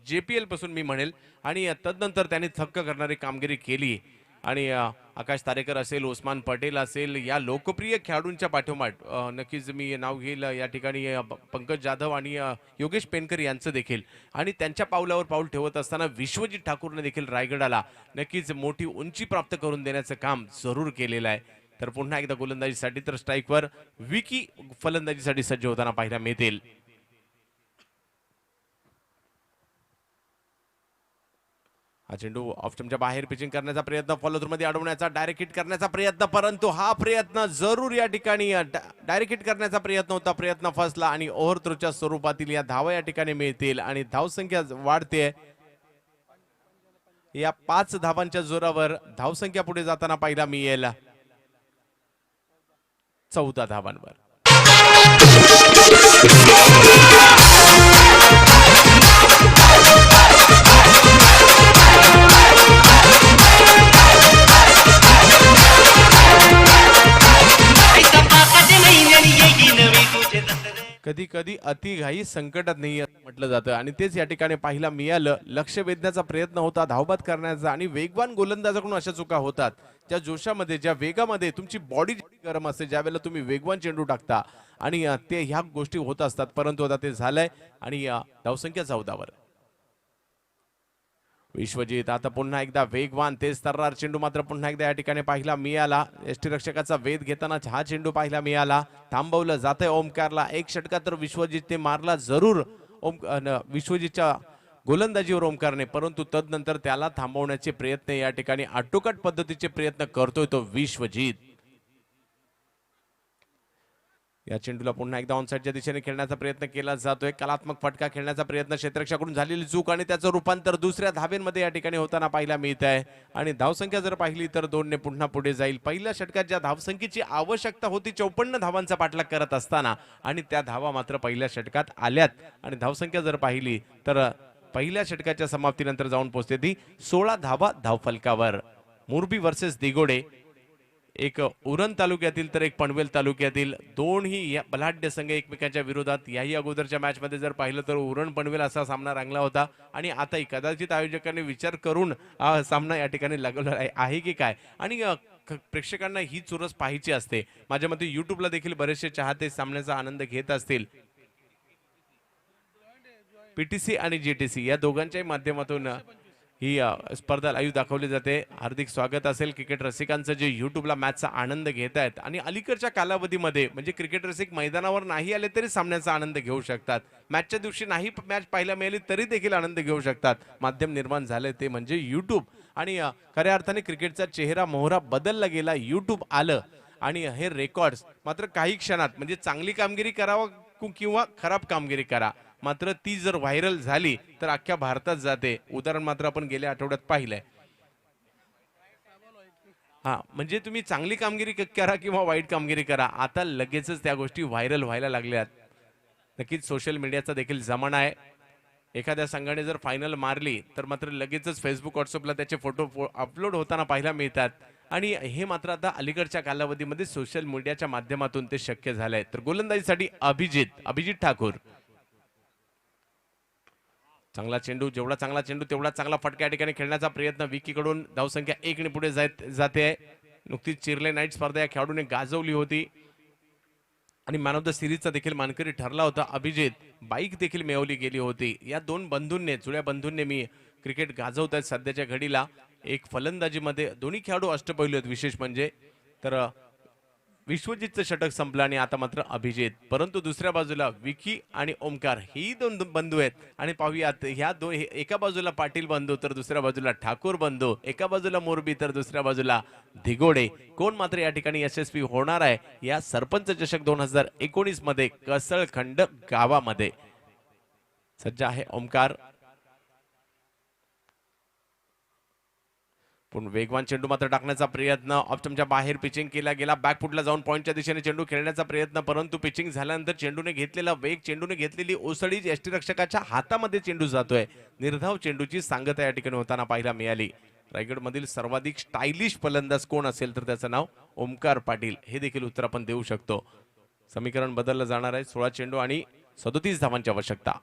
JPL पासून मी म्हणेल. आणि तदनंतर त्यांनी थक्क करणारी कामगिरी केली. आणि आकाश तारेकर असेल, उस्मान पटेल असेल, या लोकप्रिय खेळाडूंच्या पाठोपाठ नक्कीच मी नाव घेईल या ठिकाणी पंकज जाधव आणि योगेश पेनकर यांचं देखील. आणि त्यांच्या पावलावर पाऊल ठेवत असताना विश्वजित ठाकूरने देखील रायगडाला नक्कीच मोठी उंची प्राप्त करून देण्याचं काम जरूर केलेलं आहे. तर पुन्हा एकदा गोलंदाजीसाठी तर स्ट्राईकवर विकी फलंदाजीसाठी सज्ज होताना पाहायला मिळतील. हा चेंडू ऑफ स्टंपच्या बाहेर पिचिंग करण्याचा प्रयत्न, फॉलो थ्रू मध्ये अडवण्याचा, डायरेक्ट हिट करण्याचा प्रयत्न, परंतु हा प्रयत्न जरूर या ठिकाणी डायरेक्ट हिट करण्याचा प्रयत्न होता, प्रयत्न फसला आणि ओव्हर थ्रोच्या स्वरूपातील या धावा या ठिकाणी मिळतील आणि धावसंख्या वाढते. या 5 धावांच्या जोरावर धावसंख्या पुढे जाताना पाहायला मिळेल 14 धावांवर. कधी कधी अतिघाई संकटात नाही म्हटलं जातं आणि तेच या ठिकाणी पाहायला मिळालं. लक्ष वेधण्याचा प्रयत्न होता, धावबाद करण्याचा, आणि वेगवान गोलंदाजाकडून अशा चुका होतात. ज्या जोशामध्ये, ज्या वेगामध्ये तुमची बॉडी गरम असते, ज्या वेळेला तुम्ही वेगवान चेंडू टाकता आणि ते ह्या गोष्टी होत असतात. परंतु आता ते झालंय आणि धावसंख्या 14 वर. विश्वजित आता पुन्हा एकदा वेगवान, तेज तर्रार चेंडू मात्र पुन्हा एकदा या ठिकाणी पाहायला मिळाला. यष्टीरक्षकाचा वेध घेताना हा चेंडू पाहायला मिळाला. थांबवलं जातंय ओमकारला. एक षटका तर विश्वजितने मारला जरूर विश्वजितच्या गोलंदाजीवर ओमकारने, परंतु तदनंतर त्याला थांबवण्याचे प्रयत्न या ठिकाणी आटोकाट पद्धतीचे प्रयत्न करतोय तो विश्वजित. या चेंडूला पुन्हा एकदा ऑनसाइडच्या दिशेने खेळण्याचा प्रयत्न केला जातोय. कलात्मक फटका खेळण्याचा प्रयत्न, क्षेत्ररक्षकाकडून झालेली चूक आणि त्याचं रूपांतर दुसऱ्या धावेमध्ये या ठिकाणी होताना पाहायला मिळत आहे. आणि धावसंख्या जर पाहिली तर 2 ने पुन्हा पुढे जाईल. पहिल्या षटकात ज्या धावसंख्येची आवश्यकता होती 54 धावांचा पाठलाग करत असताना, आणि त्या धावा मात्र पहिल्या षटकात आल्यात. आणि धावसंख्या जर पाहिली तर पहिल्या षटकाच्या समाप्तीनंतर जाऊन पोहोचते ती 16 धावा धावफलकावर. मोरबी वर्सेस दिघोडे, एक उरण तालुक्यातील तर एक पनवेल तालुक्यातील, दोन्ही बलाढ्य संघ एकमेकांच्या विरोधात. याही अगोदरच्या मॅच मध्ये जर पाहिलं तर उरण पनवेल असा सामना रंगला होता. आणि आताही कदाचित आयोजकांनी विचार करून सामना या ठिकाणी लागला आहे की काय, आणि प्रेक्षकांना ही चुरस पाहायची असते. माझ्या मते युट्यूबला देखील बरेचसे चाहते सामन्याचा आनंद घेत असतील. PTC आणि GTC या दोघांच्याही माध्यमातून ही स्पर्धा लाईव्ह दाखवली जाते. हार्दिक स्वागत असेल क्रिकेट रसिकांचं जे युट्यूबला मॅचचा आनंद घेत आहेत. आणि अलीकडच्या कालावधीमध्ये म्हणजे क्रिकेट रसिक मैदानावर नाही आले तरी सामन्याचा आनंद घेऊ शकतात. मॅचच्या दिवशी नाही मॅच पाहायला मिळाली तरी देखील आनंद घेऊ शकतात. माध्यम निर्माण झाले ते म्हणजे युट्यूब. आणि खऱ्या अर्थाने क्रिकेटचा चेहरा मोहरा बदलला गेला, युट्यूब आलं. आणि हे रेकॉर्ड्स मात्र काही क्षणात, म्हणजे चांगली कामगिरी करावं किंवा खराब कामगिरी करा, मात्र ती जर व्हायरल झाली तर अख्ख्या भारतात जाते. उदाहरण मात्र आपण गेल्या आठवड्यात पाहिलंय. म्हणजे तुम्ही चांगली कामगिरी करा किंवा वाईट कामगिरी करा, आता लगेचच त्या गोष्टी व्हायरल व्हायला लागल्यात. नक्कीच सोशल मीडियाचा देखील जमाना आहे. एखाद्या संघाने जर फायनल मारली तर मात्र लगेचच फेसबुक व्हॉट्सअपला त्याचे फोटो अपलोड होताना पाहायला मिळतात आणि हे मात्र आता अलीकडच्या कालावधीमध्ये सोशल मीडियाच्या माध्यमातून ते शक्य झालंय. तर गोलंदाजीसाठी अभिजित ठाकूर. चांगला चेंडू, जेवढा चांगला चेंडू तेवढा चांगला फटका या ठिकाणी खेळण्याचा प्रयत्न विकीकडून. धावसंख्या 1 ने पुढे जाते. नुकतीच चिरले नाईट स्पर्धा या खेळाडूने गाजवली होती आणि मॅन ऑफ द सिरीजचा देखील मानकरी ठरला होता अभिजित. बाईक देखील मिळवली गेली होती. या दोन बंधूंनी, जुळ्या बंधूंनी मी क्रिकेट गाजवत आहेत सध्याच्या घडीला. एक फलंदाजीमध्ये दोन्ही खेळाडू अष्टपैलू आहेत विशेष म्हणजे. तर विश्वजितचं षटक संपलं आणि आता मात्र अभिजित. परंतु दुसऱ्या बाजूला विकी आणि ओमकार ही दोन बंधू आहेत आणि पाहूयात ह्या दोन, एका बाजूला पाटील बंधू तर दुसऱ्या बाजूला ठाकूर बंधू, एका बाजूला मोरबी तर दुसऱ्या बाजूला धिगोडे. कोण मात्र या ठिकाणी यशस्वी होणार आहे या सरपंच चषक 2019 मध्ये कसळखंड गावामध्ये. सज्ज आहे ओमकार. पण वेगवान चेंडू मात्र टाकण्याचा प्रयत्न, ऑप्टमच्या बाहेर पिचिंग केला गेला. बॅकफुटला जाऊन पॉइंटच्या दिशेने चेंडू खेळण्याचा प्रयत्न, परंतु पिचिंग झाल्यानंतर चेंडूने घेतलेला वेग, चेंडूने घेतलेली ओसळी यष्टीरक्षकाच्या हातामध्ये चेंडू जातोय. निर्धाव चेंडूची सांगता या ठिकाणी होताना पाहायला मिळाली. रायगडमधील सर्वाधिक स्टायलिश फलंदाज कोण असेल तर त्याचं नाव ओमकार पाटील हे देखील उत्तर आपण देऊ शकतो. समीकरण बदललं जाणार आहे. 16 चेंडू आणि 37 धावांची आवश्यकता.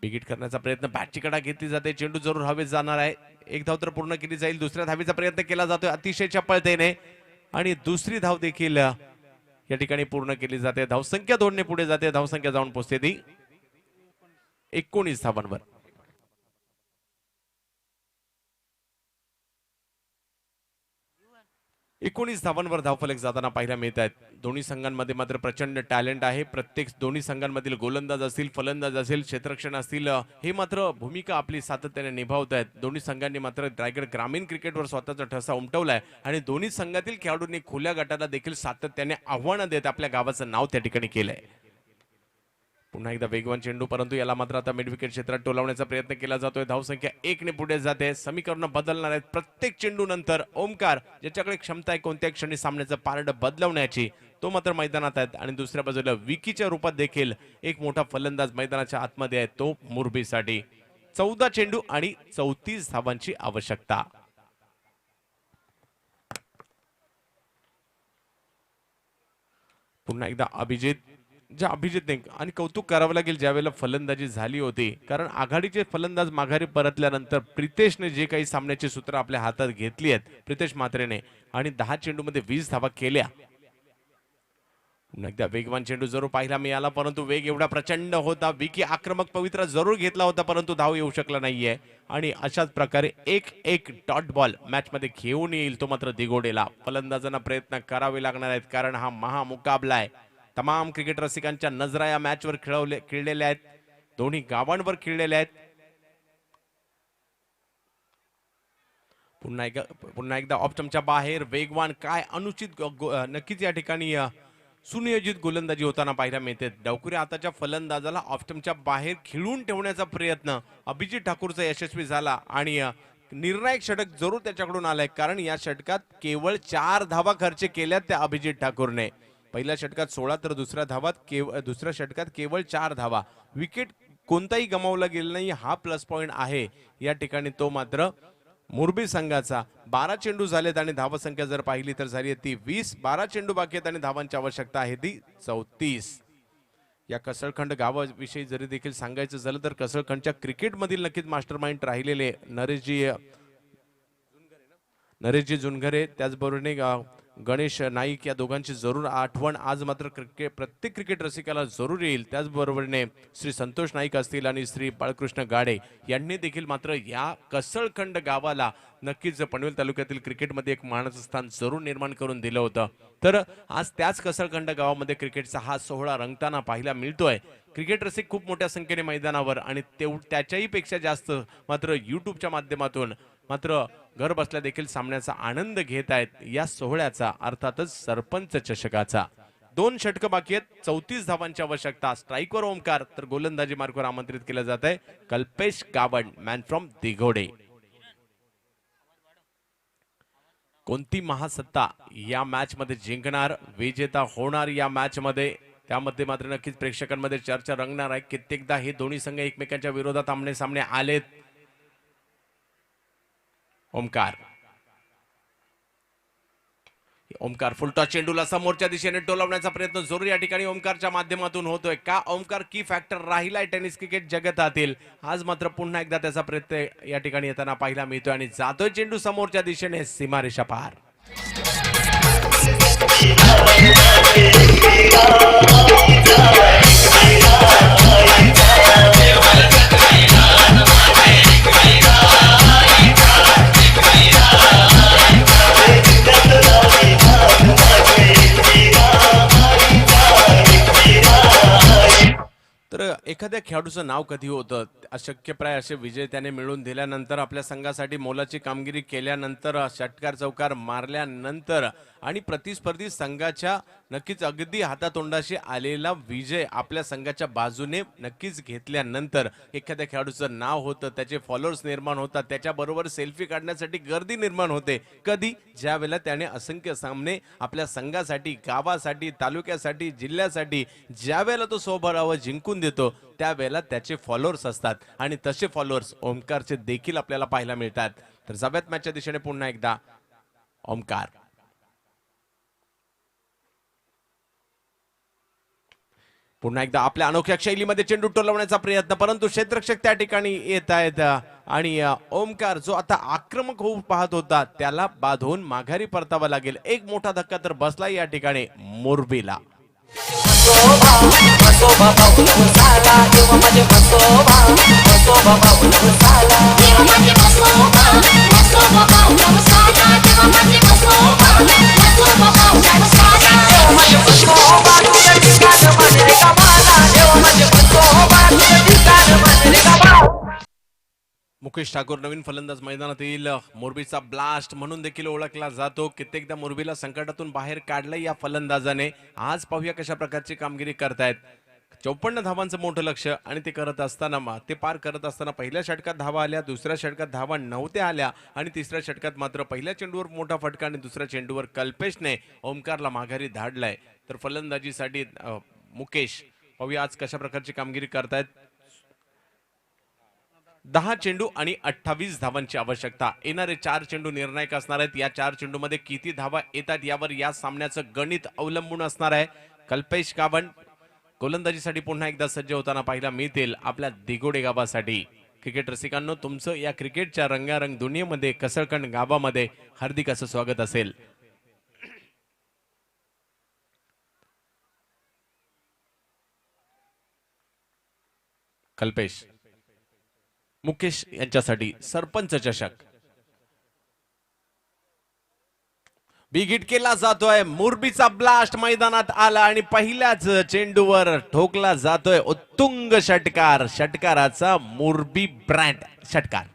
बिगिट करण्याचा प्रयत्न, बॅटची कडा घेतली जाते. चेंडू जरूर हवेत जाणार आहे. एक धाव तर पूर्ण केली जाईल. दुसऱ्या धावेचा प्रयत्न केला जातोय अतिशय चपळतेने आणि दुसरी धाव देखील या ठिकाणी पूर्ण केली जाते. धावसंख्या 2 ने पुढे जाते. धावसंख्या जाऊन पोहोचते ती 19 धावांवर. एकोणीस धावांवर धावफलक जाताना पाहायला मिळत आहेत. दोन्ही संघांमध्ये मात्र प्रचंड टॅलेंट आहे. प्रत्येक दोन्ही संघांमधील गोलंदाज असतील, फलंदाज असतील, क्षेत्ररक्षण असतील, हे मात्र भूमिका आपली सातत्याने निभावत आहेत. दोन्ही संघांनी मात्र रायगड ग्रामीण क्रिकेटवर स्वतःचा ठसा उमटवलाय आणि दोन्ही संघातील खेळाडूंनी खुल्या गटाला देखील सातत्याने आव्हानं देत आपल्या गावाचं नाव त्या ठिकाणी केलंय. पुन्हा एकदा वेगवान चेंडू, परंतु याला मात्र आता मिड विकेट क्षेत्रात टोलवण्याचा प्रयत्न केला जातोय. धावसंख्या 1 ने पुढे जाते. समीकरण बदलणार आहेत. प्रत्येक चेंडू नंतर ओमकार, ज्याच्याकडे क्षमता आहे कोणत्याही क्षणी सामन्याचं पारड बदलवण्याची, तो मात्र मैदानात आहेत. आणि दुसऱ्या बाजूला विकीच्या रूपात देखील एक मोठा फलंदाज मैदानाच्या आतमध्ये आहे, तो मोरबीसाठी. 14 चेंडू आणि 34 धावांची आवश्यकता. पुन्हा एकदा अभिजितने आणि कौतुक करावं लागेल ज्यावेळेला फलंदाजी झाली होती, कारण आघाडीचे फलंदाज माघारी परतल्यानंतर प्रितेशने जे काही सामन्याची सूत्र आपल्या हातात घेतली आहेत, प्रितेश म्हात्रेने, आणि 10 चेंडूमध्ये 20 धावा केल्या. एकदा वेगवान चेंडू जरूर पाहायला मिळाला, परंतु वेग एवढा प्रचंड होता. विकी आक्रमक पवित्रा जरूर घेतला होता, परंतु धाव येऊ शकला नाहीये. आणि अशाच प्रकारे एक डॉट बॉल मॅच मध्ये घेऊन येईल तो मात्र दिगोडेला. फलंदाजांना प्रयत्न करावे लागणार आहेत, कारण हा महामुकाबला आहे. तमाम क्रिकेट रसिकांच्या नजरा या मॅचवर खेळलेल्या आहेत. दोन्ही गावांवर खेळलेल्या आहेत. पुन्हा एकदा ऑप्टमच्या बाहेर वेगवान, काय अनुचित, नक्कीच या ठिकाणी सुनियोजित गोलंदाजी होताना पाहायला मिळते. डावकुऱ्या हाताच्या फलंदाजाला ऑप्टमच्या बाहेर खिळून ठेवण्याचा प्रयत्न अभिजित ठाकूरचा यशस्वी झाला आणि निर्णायक षटक जरूर त्याच्याकडून आलाय, कारण या षटकात केवळ 4 धावा खर्च केल्यात त्या अभिजित ठाकूरने. पहिल्या षटकात 16 तर दुसऱ्या षटकात केवळ 4 धावा. विकेट कोणताही गमावला गेला नाही, हा प्लस पॉइंट आहे या ठिकाणी तो मात्र मोरबी संघाचा. 12 चेंडू झालेत आणि धावसंख्या जर पाहिली तर झाली ती 20. 12 चेंडू बाकी आहेत आणि धावांची आवश्यकता आहे ती 34. या कसळखंड गावाविषयी जरी देखील सांगायचं झालं तर कसळखंडच्या क्रिकेटमधील नक्कीच मास्टरमाइंड राहिलेले नरेशजी जुनघरे, त्याचबरोबर गणेश नाईक, या दोघांची जरूर आठवण आज मात्र प्रत्येक क्रिकेट रसिकाला जरूर येईल. त्याचबरोबरने श्री संतोष नाईक असतील आणि श्री बाळकृष्ण गाडे यांनी देखील मात्र या कसळखंड गावाला नक्कीच पनवेल तालुक्यातील क्रिकेटमध्ये एक मानाचं स्थान जरूर निर्माण करून दिलं होतं. तर आज त्याच कसळखंड गावामध्ये क्रिकेटचा हा सोहळा रंगताना पाहायला मिळतोय. क्रिकेट रसिक खूप मोठ्या संख्येने मैदानावर आणि त्याच्याही पेक्षा जास्त मात्र युट्यूबच्या माध्यमातून मात्र घर बसल्या देखील सामन्याचा आनंद घेत आहेत. या सोहळ्याचा, अर्थातच सरपंच चषकाचा. 2 षटकं बाकी आहेत. 34 धावांची आवश्यकता. स्ट्राईकवर ओमकार तर गोलंदाजी मार्गावर आमंत्रित केलं जात आहे कल्पेश गावंड, मॅन फ्रॉम दिघोडे. कोणती महासत्ता या मॅच मध्ये जिंकणार, विजेता होणार या मॅच मध्ये, त्यामध्ये मात्र नक्कीच प्रेक्षकांमध्ये चर्चा रंगणार आहे. कित्येकदा हे दोन्ही संघ एकमेकांच्या विरोधात आमने सामने आलेत. ओमकार फुलटॉस चेंडूला समोरच्या दिशेने टोलवण्याचा प्रयत्न जरूर या ठिकाणी ओमकारच्या माध्यमातून होतोय. का ओमकार की फॅक्टर राहिलाय टेनिस क्रिकेट जगतातील. आज मात्र पुन्हा एकदा त्याचा प्रयत्न या ठिकाणी येताना पाहायला मिळतोय आणि जातोय चेंडू समोरच्या दिशेने सीमारेषा पार. तर एखाद्या खेळाडूचं नाव कधी होतं, अशक्यप्राय असे विजय त्याने मिळवून दिल्यानंतर, आपल्या संघासाठी मोलाची कामगिरी केल्यानंतर, षटकार चौकार मारल्यानंतर आणि प्रतिस्पर्धी संघाच्या नक्कीच अगदी हातातोंडाशी आलेला विजय आपल्या संघाच्या बाजूने नक्कीच घेतल्यानंतर एखाद्या खेळाडूचं नाव होतं, त्याचे फॉलोअर्स निर्माण होतात, त्याच्याबरोबर सेल्फी काढण्यासाठी गर्दी निर्माण होते. कधी? ज्या वेळेला त्याने असंख्य सामने आपल्या संघासाठी, गावासाठी, तालुक्यासाठी, जिल्ह्यासाठी ज्या वेळेला तो स्वबळावर जिंकून देतो त्यावेळेला त्याचे फॉलोअर्स असतात आणि तसे फॉलोअर्स ओमकारचे देखील आपल्याला पाहायला मिळतात. तर जाऊयात मॅचच्या दिशेने पुन्हा एकदा. ओमकार पुन्हा एकदा आपल्या अनोख्या शैलीमध्ये चेंडू टोलवण्याचा प्रयत्न, परंतु क्षेत्ररक्षक त्या ठिकाणी येत आहेत आणि ओमकार जो आता आक्रमक होऊ पाहत होता त्याला बाधून माघारी परतावा लागेल. एक मोठा धक्का तर बसला या ठिकाणी मोरबीला. मुकेश ठाकूर नवीन फलंदाज मैदानात येईल. मोरबीचा ब्लास्ट म्हणून देखील ओळखला जातो. कित्येकदा मोरबीला संकटातून बाहेर काढलं या फलंदाजाने. आज पाहूया कशा प्रकारची कामगिरी करतायत. 54 धावांचं मोठं लक्ष आणि ते करत असताना, ते पार करत असताना पहिल्या षटकात धावा आल्या, दुसऱ्या षटकात धावा नव्हत्या आल्या आणि तिसऱ्या षटकात मात्र पहिल्या चेंडूवर मोठा फटका आणि दुसऱ्या चेंडूवर कल्पेशने ओमकारला माघारी धाडलाय. तर फलंदाजीसाठी मुकेश पाहूया आज कशा प्रकारची कामगिरी करतायत. 10 चेंडू आणि 28 धावांची आवश्यकता. येणारे 4 चेंडू निर्णायक असणार आहेत. या 4 चेंडूमध्ये किती धावा येतात यावर या सामन्याचं गणित अवलंबून असणार आहे. कल्पेश काबन गोलंदाजीसाठी पुन्हा एकदा सज्ज होताना पाहायला मिळतील आपल्या दिगोडे गावासाठी. क्रिकेट रसिकांनो, तुमचं या क्रिकेटच्या रंगारंग दुनियेमध्ये, कसळकण गावामध्ये हार्दिक असं स्वागत असेल. कल्पेश मुकेश यांच्यासाठी सरपंच चषक. बिग हिट केला जातोय. मोरबीचा ब्लास्ट मैदानात आला आणि पहिल्याच चेंडूवर ठोकला जातोय उत्तुंग षटकार. षटकाराचा मोरबी ब्रँड षटकार.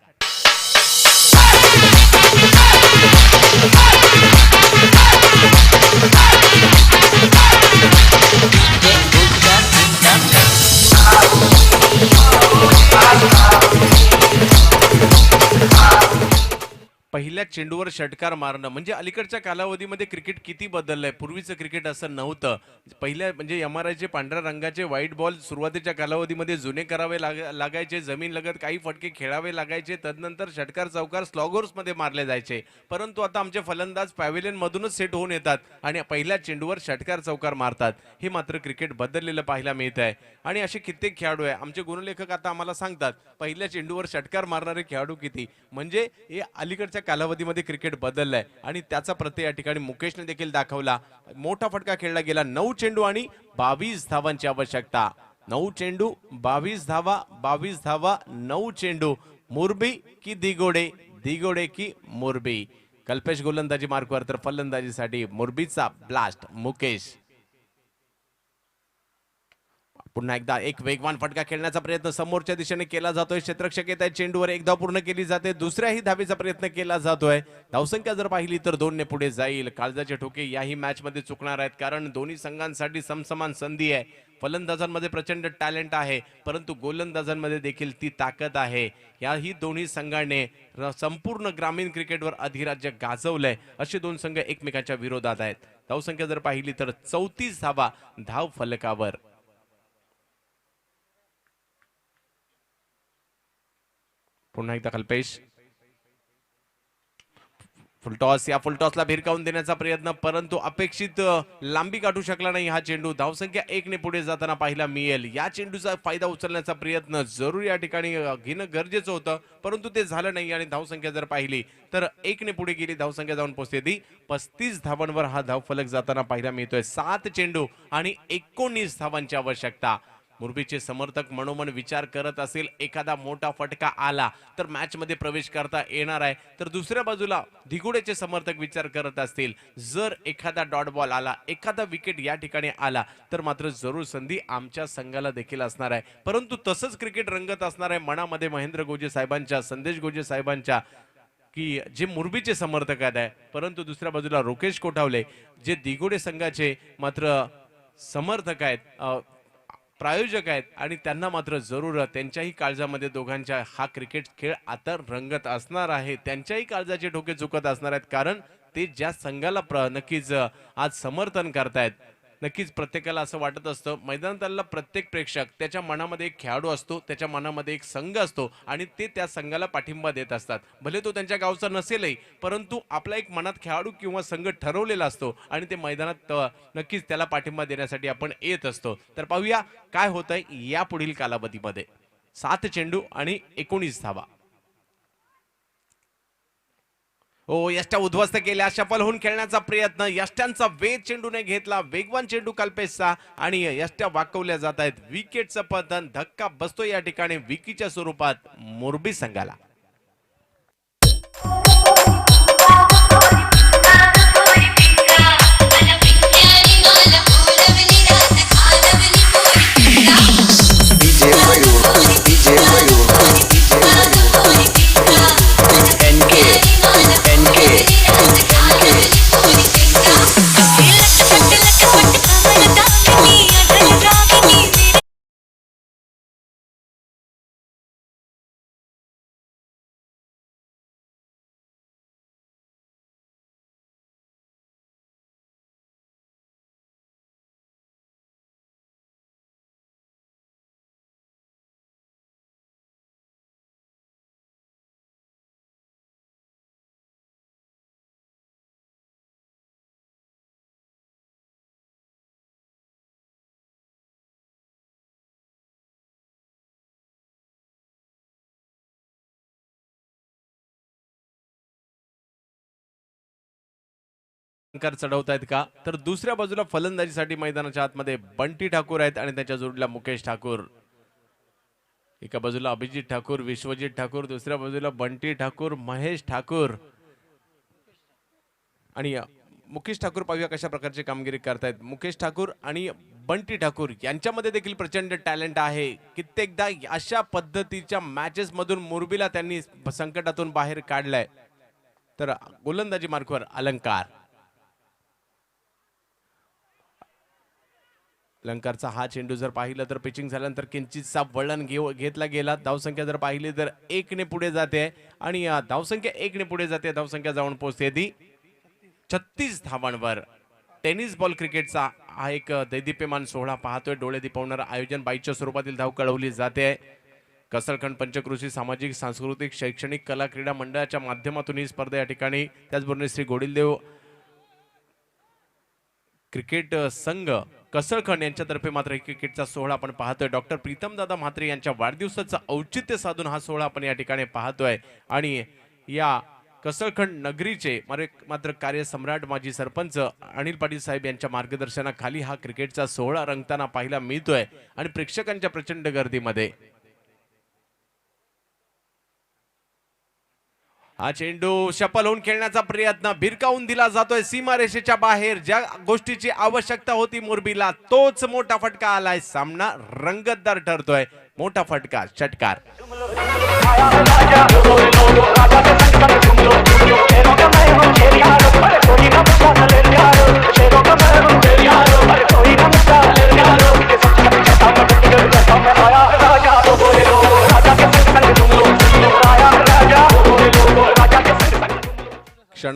पहिल्या चेंडूवर षटकार मारणं म्हणजे अलीकडच्या कालावधीमध्ये क्रिकेट किती बदललंय. पूर्वीचं क्रिकेट असं नव्हतं. पहिल्या म्हणजे MRIचे पांढऱ्या रंगाचे व्हाईट बॉल सुरुवातीच्या कालावधीमध्ये जुने करावे लागायचे. जमीन लगत काही फटके खेळावे लागायचे. तदनंतर षटकार चौकार स्लॉगर्समध्ये मारले जायचे. परंतु आता आमचे फलंदाज पॅव्हिलियन मधूनच सेट होऊन येतात आणि पहिल्या चेंडूवर षटकार चौकार मारतात. हे मात्र क्रिकेट बदललेलं पाहायला मिळत आहे आणि असे कित्येक खेळाडू आहे. आमचे गुणलेखक आता आम्हाला सांगतात पहिल्या चेंडूवर षटकार मारणारे खेळाडू किती. म्हणजे हे अलीकडच्या कालावधीमध्ये क्रिकेट बदललाय आणि त्याचा प्रत्यय या ठिकाणी मुकेशने देखील दाखवला. मोठा फटका खेळला गेला. 9 चेंडू आणि 22 धावांची आवश्यकता. 9 चेंडू 22 धावा, 22 धावा 9 चेंडू. मोरबी की दिगोडे, दिगोडे की मोरबी. कल्पेश गोलंदाजी मार्कवर तर फलंदाजीसाठी मोरबीचा ब्लास्ट मुकेश. पुन्हा एकदा एक वेगवान फटका खेळण्याचा प्रयत्न समोरच्या दिशेने केला जातोय. क्षेत्ररक्षक येत आहे. चेंडूवर एक धाव पूर्ण केली जाते. दुसऱ्याही धावेचा प्रयत्न केला जातोय. धावसंख्या जर पाहिली तर 2 ने पुढे जाईल. काळजाचे ठोके याही मॅच मध्ये चुकणार आहेत कारण दोन्ही संघांसाठी समसमान संधी आहे. फलंदाजांमध्ये प्रचंड टॅलेंट आहे परंतु गोलंदाजांमध्ये देखील ती ताकद आहे. याही दोन्ही संघाने संपूर्ण ग्रामीण क्रिकेटवर अधिराज्य गाजवलंय. असे दोन संघ एकमेकांच्या विरोधात आहेत. धावसंख्या जर पाहिली तर 34 धावा धाव फलकावर. पुन्हा एकदा कल्पेश, फुलटॉस, या फुलटॉसला भिरकावून देण्याचा प्रयत्न, परंतु अपेक्षित लांबी काढू शकला नाही हा चेंडू. धावसंख्या 1 ने पुढे जाताना पाहायला मिळेल. या चेंडूचा फायदा उचलण्याचा प्रयत्न जरूर या ठिकाणी घेणं गरजेचं होतं, परंतु ते झालं नाही आणि धावसंख्या जर पाहिली तर 1 ने पुढे गेली. धावसंख्या जाऊन पोहोचते ती 35 धावांवर हा धावफलक जाताना पाहायला मिळतोय. 7 चेंडू आणि 19 धावांची आवश्यकता. मुरबीचे समर्थक मनोमन विचार करत असेल, एखादा मोठा फटका आला तर मॅच मध्ये प्रवेश करता येणार आहे. तर दुसऱ्या बाजूला धिगुडेचे समर्थक विचार करत असतील, जर एखादा डॉट बॉल आला, एखादा विकेट या ठिकाणी आला तर मात्र जरूर संधी आमच्या संघाला देखील असणार आहे. परंतु तसंच क्रिकेट रंगत असणार आहे मनामध्ये महेंद्र गोजे साहेबांच्या, संदेश गोजे साहेबांच्या, की जे मुरबीचे समर्थक आहेत, परंतु दुसऱ्या बाजूला रोकेश कोठावले जे दिगोडे संघाचे मात्र समर्थक आहेत, प्रायोजक आहेत, आणि त्यांना मात्र जरूर त्यांच्याही काळजामध्ये दोघांच्या हा क्रिकेट खेळ आता रंगत असणार आहे. त्यांच्याही काळजाचे ठोके चुकत असणार आहेत, कारण ते ज्या संघाला नक्कीच आज समर्थन करतायत. नक्कीच प्रत्येकाला असं वाटत असतं, मैदानात आलेला प्रत्येक प्रेक्षक त्याच्या मनामध्ये एक खेळाडू असतो, त्याच्या मनामध्ये एक संघ असतो आणि ते त्या संघाला पाठिंबा देत असतात. भले तो त्यांच्या गावचा नसेलही, परंतु आपला एक मनात खेळाडू किंवा संघ ठरवलेला असतो आणि ते मैदानात नक्कीच त्याला पाठिंबा देण्यासाठी आपण येत असतो. तर पाहूया काय होतंय या पुढील कालावधीमध्ये. 7 चेंडू आणि 19 धावा. हो, यष्ट्या उद्ध्वस्त केल्या, सफल होऊन खेळण्याचा प्रयत्न, यष्ट्यांचा वेग चेंडूने घेतला, वेगवान चेंडू कल्पेशचा, आणि यष्ट्या वाकवल्या जात आहेत. विकेटचं पतन, धक्का बसतो या ठिकाणी विकीच्या स्वरूपात मुरबी संघाला. चढवतायत का, तर दुसऱ्या बाजूला फलंदाजीसाठी मैदानाच्या आतमध्ये बंटी ठाकूर आहेत आणि त्याच्या जोडीला मुकेश ठाकूर. एका बाजूला अभिजित ठाकूर, विश्वजित ठाकूर, दुसऱ्या बाजूला बंटी ठाकूर, महेश ठाकूर आणि मुकेश ठाकूर. पाहूया कशा प्रकारची कामगिरी करतायत मुकेश ठाकूर आणि बंटी ठाकूर. यांच्यामध्ये देखील प्रचंड टॅलेंट आहे. कित्येकदा अशा पद्धतीच्या मॅचेस मधून मुरबीला त्यांनी संकटातून बाहेर काढलाय. तर गोलंदाजी मार्कवर अलंकार. अलंकारचा हा चेंडू जर पाहिलं तर पिचिंग झाल्यानंतर किंचितसा वळण घेतला गेला. धावसंख्या जर पाहिली तर 1 ने पुढे जाते आणि धावसंख्या 1 ने पुढे जाते. धावसंख्या जाऊन पोहोचते ती 36 धावांवर. टेनिस बॉल क्रिकेटचा हा एक दैदिप्यमान सोहळा पाहतोय. डोळे दिपवणारं आयोजन, बाईच्या स्वरूपातील धाव कळवली जाते. कसरखंड पंचकृषी सामाजिक सांस्कृतिक शैक्षणिक कला क्रीडा मंडळाच्या माध्यमातून ही स्पर्धा या ठिकाणी, त्याचबरोबर श्री गोडिलदेव क्रिकेट संघ कसरखंड यांच्यातर्फे मात्र क्रिकेटचा सोहळा आपण पाहतोय. डॉक्टर प्रीतमदादा म्हात्रे यांच्या वाढदिवसाचं औचित्य साधून हा सोहळा आपण या ठिकाणी पाहतोय. आणि या कसरखंड नगरीचे मात्र कार्यसम्राट माजी सरपंच अनिल पाटील साहेब यांच्या मार्गदर्शनाखाली हा क्रिकेटचा सोहळा रंगताना पाहायला मिळतोय आणि प्रेक्षकांच्या प्रचंड गर्दीमध्ये. हा चेंडू सफल होऊन खेळण्याचा प्रयत्न भिरकावून दिला जातोय सीमारेषेच्या बाहेर. ज्या गोष्टीची आवश्यकता होती मुरबीला, तोच मोठा फटका आलाय. सामना रंगतदार ठरतोय. मोठा फटका, षटकार.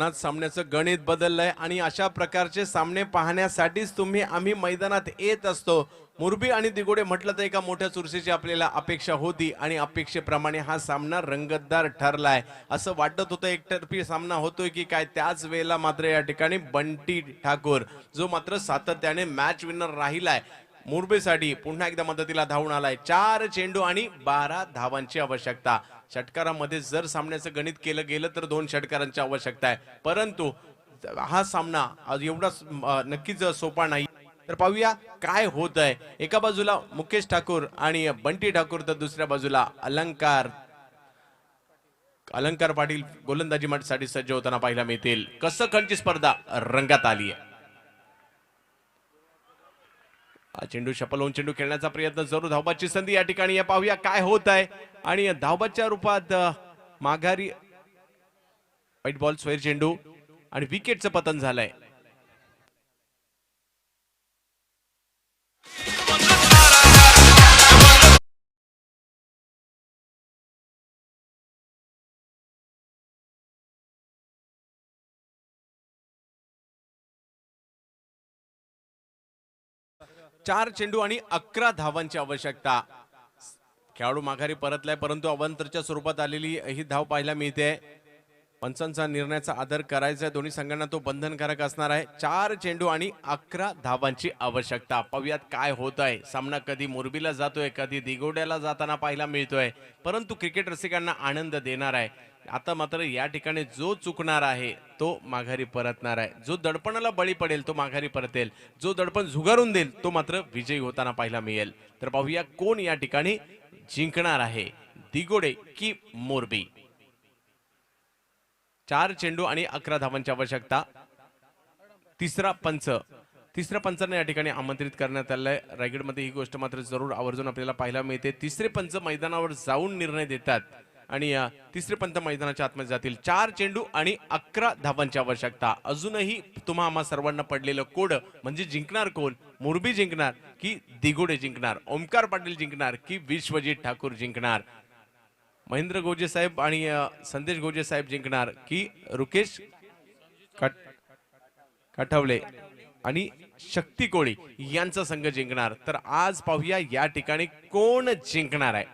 क्षणात सामन्याचं गणित बदललंय आणि अशा प्रकारचे सामने पाहण्यासाठीच आम्ही मैदानात येत असतो. मुरबी आणि दिगोडे म्हटलं तर एका मोठ्या चुरशीची आपल्याला अपेक्षा होती आणि अपेक्षेप्रमाणे हा सामना रंगतदार ठरलाय. असं वाटत होतं एकतर्फी सामना होतोय की काय, त्याच वेळेला मात्र या ठिकाणी बंटी ठाकूर जो मात्र सातत्याने मॅच विनर राहिलाय. मुरबीसाठी पुन्हा एकदा मदतीला धावून आलाय. 4 चेंडू आणि 12 धावांची आवश्यकता. षटकारामध्ये जर सामन्याचं गणित केलं गेलं तर 2 षटकारांची आवश्यकता आहे, परंतु हा सामना एवढा नक्कीच सोपा नाही. तर पाहूया काय होत आहे. एका बाजूला मुकेश ठाकूर आणि बंटी ठाकूर, तर दुसऱ्या बाजूला अलंकार पाटील गोलंदाजी साठी सज्ज होताना पाहायला मिळतील. कसखंडची स्पर्धा रंगात आली आहे. चेंडू शपल चेंडू खेळण्याचा प्रयत्न जरूर, धावबाची संधी या ठिकाणी. या पाहूया काय होत आहे. आणि धावबाच्या रूपात माघारी व्हाईट बॉल स्क्वेअर चेंडू आणि विकेटचं पतन झालंय. चार चेंडू आणि 11 धावांची आवश्यकता. खेळाडू माघारी परतलाय, परंतु अवंतरच्या स्वरूपात आलेली ही धाव पाहायला मिळते. पंचांचा निर्णयाचा आदर करायचा आहे दोन्ही संघांना, तो बंधनकारक असणार आहे. 4 चेंडू आणि 11 धावांची आवश्यकता. पाहूयात काय होत आहे. सामना कधी मुरबीला जातोय, कधी दिगोड्याला जाताना पाहायला मिळतोय, परंतु क्रिकेट रसिकांना आनंद देणार आहे. आता मात्र या ठिकाणी जो चुकणार आहे तो माघारी परतणार आहे. जो दडपणाला बळी पडेल तो माघारी परतेल, जो दडपण झुगारून देईल तो मात्र विजयी होताना पाहायला मिळेल. तर पाहूया कोण या ठिकाणी जिंकणार आहे, दिगोडे की मोरबी. 4 चेंडू आणि 11 धावांची आवश्यकता. तिसऱ्या पंचांना या ठिकाणी आमंत्रित करण्यात आलंय. रायगडमध्ये ही गोष्ट मात्र जरूर आवर्जून आपल्याला पाहायला मिळते. तिसरे पंच मैदानावर जाऊन निर्णय देतात आणि तिसरे पंच मैदानाच्या आतमध्ये जातील. 4 चेंडू आणि 11 धावांची आवश्यकता. अजूनही आम्हा सर्वांना पडलेलं कोड म्हणजे जिंकणार कोण, मुरबी जिंकणार की दिगोडे जिंकणार, ओमकार पाटील जिंकणार की विश्वजित ठाकूर जिंकणार, महेंद्र गोजे साहेब आणि संदेश गोजे साहेब जिंकणार की रुकेश काठवले आणि शक्ती कोळी यांचा संघ जिंकणार. तर आज पाहूया या ठिकाणी कोण जिंकणार आहे.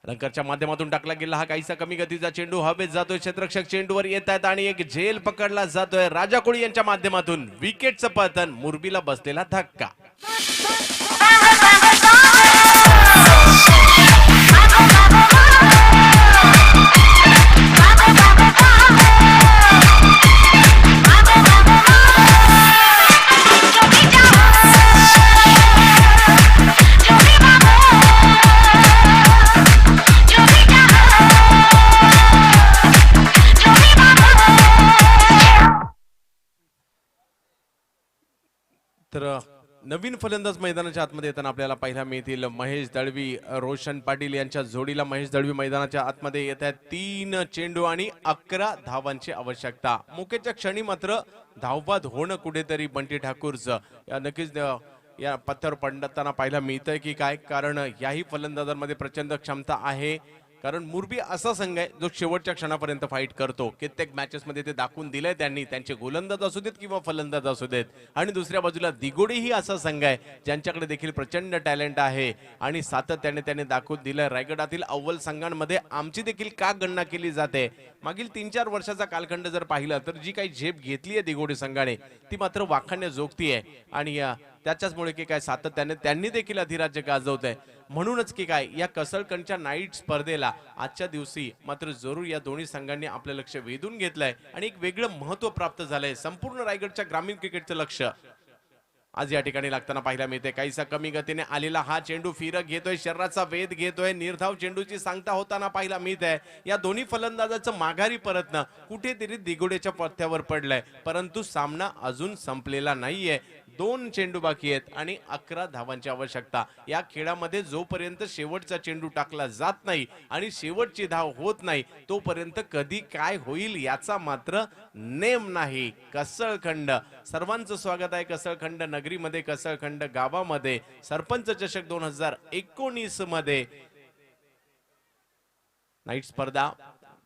अलंकारच्या माध्यमातून टाकला गेला हा काहीसा कमी गतीचा चेंडू हवेत जातोय. क्षेत्ररक्षक चेंडूवर येत आहेत आणि एक झेल पकडला जातोय. राजा कोळी यांच्या माध्यमातून विकेटचं पतन, मुरबीला बसलेला धक्का. तर नवीन फलंदाज मैदानाच्या आतमध्ये येताना आपल्याला पाहायला मिळतील. महेश दळवी रोशन पाटील यांच्या जोडीला महेश दळवी मैदानाच्या आतमध्ये येत आहेत. 3 चेंडू आणि 11 धावांची आवश्यकता. मुकेच्या क्षणी मात्र धावबाद होणं कुठेतरी बंटी ठाकूरचं नक्कीच या पत्त्यावर पडताना पाहायला मिळतंय की काय, कारण याही फलंदाजांमध्ये प्रचंड क्षमता आहे. कारण मुरबी असा संघ आहे जो शेवटच्या क्षणापर्यंत फाईट करतो. कित्येक मॅचेस मध्ये ते दाखवून दिलंय त्यांनी, त्यांचे गोलंदाज असू देत किंवा फलंदाज असू देत. आणि दुसऱ्या बाजूला दिगोडे ही असा संघ आहे ज्यांच्याकडे देखील प्रचंड टॅलेंट आहे आणि सातत्याने त्यांनी दाखवून दिलंय. रायगडातील अव्वल संघांमध्ये आमची देखील का गणना केली जाते. मागील 3-4 वर्षाचा कालखंड जर पाहिला तर जी काही झेप घेतली आहे दिगोडे संघाने ती मात्र वाखाणण्याजोगती आहे. आणि त्याच्याचमुळे की काय सातत्याने त्यांनी देखील अधिराज्य गाजवत आहे. म्हणूनच की काय या कसळकंडच्या नाईट स्पर्धेला आजच्या दिवशी मात्र जरूर या दोन्ही संघांनी आपलं लक्ष वेधून घेतलंय आणि एक वेगळं महत्व प्राप्त झालंय. संपूर्ण रायगडच्या ग्रामीण क्रिकेटचं लक्ष आज या ठिकाणी लागताना पाहायला मिळते. काहीसा कमी गतीने आलेला हा चेंडू फिरक घेतोय, शरीराचा वेध घेतोय, निर्धाव चेंडूची सांगता होताना पाहायला मिळते. या दोन्ही फलंदाजाचं माघारी परतणं कुठेतरी दिगोडेच्या पथ्यावर पडलंय, परंतु सामना अजून संपलेला नाहीये. 2 चेंडू बाकी आहेत आणि 11 धावांची आवश्यकता. या खेळामध्ये जोपर्यंत शेवटचा चेंडू टाकला जात नाही आणि शेवटची धाव होत नाही तोपर्यंत कधी काय होईल याचा मात्र नेम नाही. कसळखंड सर्वांचं स्वागत आहे. कसळखंड नगरीमध्ये, कसळखंड गावामध्ये सरपंच चषक 2019 मध्ये नाईट स्पर्धा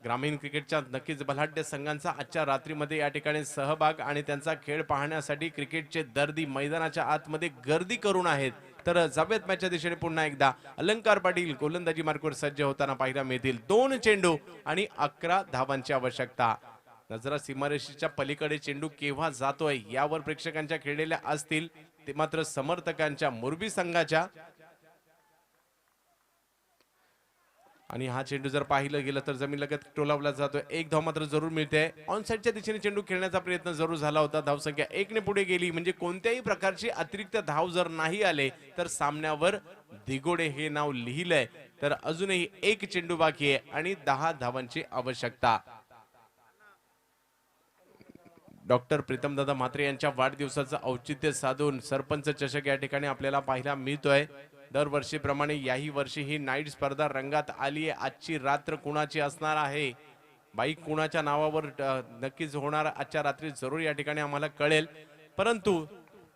ग्रामीण क्रिकेटच्या नक्कीच बलाढ्य संघांचा आजच्या रात्रीमध्ये या ठिकाणी सहभाग आणि त्यांचा खेळ पाहण्यासाठी क्रिकेटचे दर्दी मैदानाच्या आतमध्ये गर्दी करून आहेत. तर जावेद मॅचच्या दिशेने पुन्हा एकदा अलंकार पाटील गोलंदाजी मार्कवर सज्ज होताना पाहायला मिळतील. 2 चेंडू आणि 11 धावांची आवश्यकता. नजरा सीमारेषेच्या पलीकडे चेंडू केव्हा जातोय यावर प्रेक्षकांच्या खेळलेल्या असतील, ते मात्र समर्थकांच्या मुरबी संघाच्या. आणि हा चेंडू जर पाहिलं गेलं तर जमीन लगत टोलावला जातोय. 1 धाव मात्र जरूर मिळते. ऑन साइडच्या दिशेने चेंडू खेळण्याचा प्रयत्न जरूर झाला होता. धावसंख्या 1 ने पुढे गेली. म्हणजे कोणत्याही प्रकारची अतिरिक्त धाव जर नाही आले तर सामन्यावर दिगोडे हे नाव लिहिलंय. तर अजूनही 1 चेंडू बाकी आहे आणि 10 धावांची आवश्यकता. डॉक्टर प्रीतमदादा म्हात्रे यांच्या वाढदिवसाचं औचित्य साधून सरपंच चषक या ठिकाणी आपल्याला पाहायला मिळतोय. दरवर्षीप्रमाणे याही वर्षी ही नाईट स्पर्धा रंगात आली आहे. आजची रात्र कुणाची असणार आहे, बाईक कुणाच्या नावावर नक्कीच होणार आजच्या रात्री जरूर या ठिकाणी आम्हाला कळेल. परंतु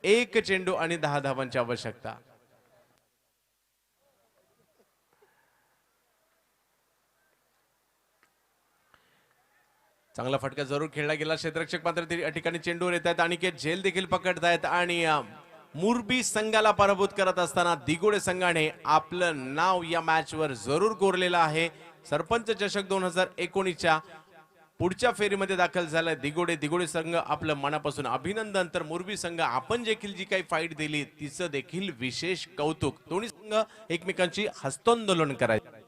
1 चेंडू आणि 10 धावांची आवश्यकता. चांगला फटका जरूर खेळला गेला. क्षेत्ररक्षक मात्र या ठिकाणी चेंडूवर येत आहेत. अनिकेत झेल देखील पकडतायत आणि मुरबी संघाला पराभूत करत असताना दिगोडे संघाने आपलं नाव या मॅचवर जरूर कोरलेलं आहे. सरपंच चषक 2019च्या पुढच्या फेरीमध्ये दाखल झालाय दिगोडे संघ. आपलं मनापासून अभिनंदन. तर मुरबी संघ आपण देखील जी काही फाईट दिली तिचं देखील विशेष कौतुक. दोन्ही संघ एकमेकांची हस्तांदोलन करायचे.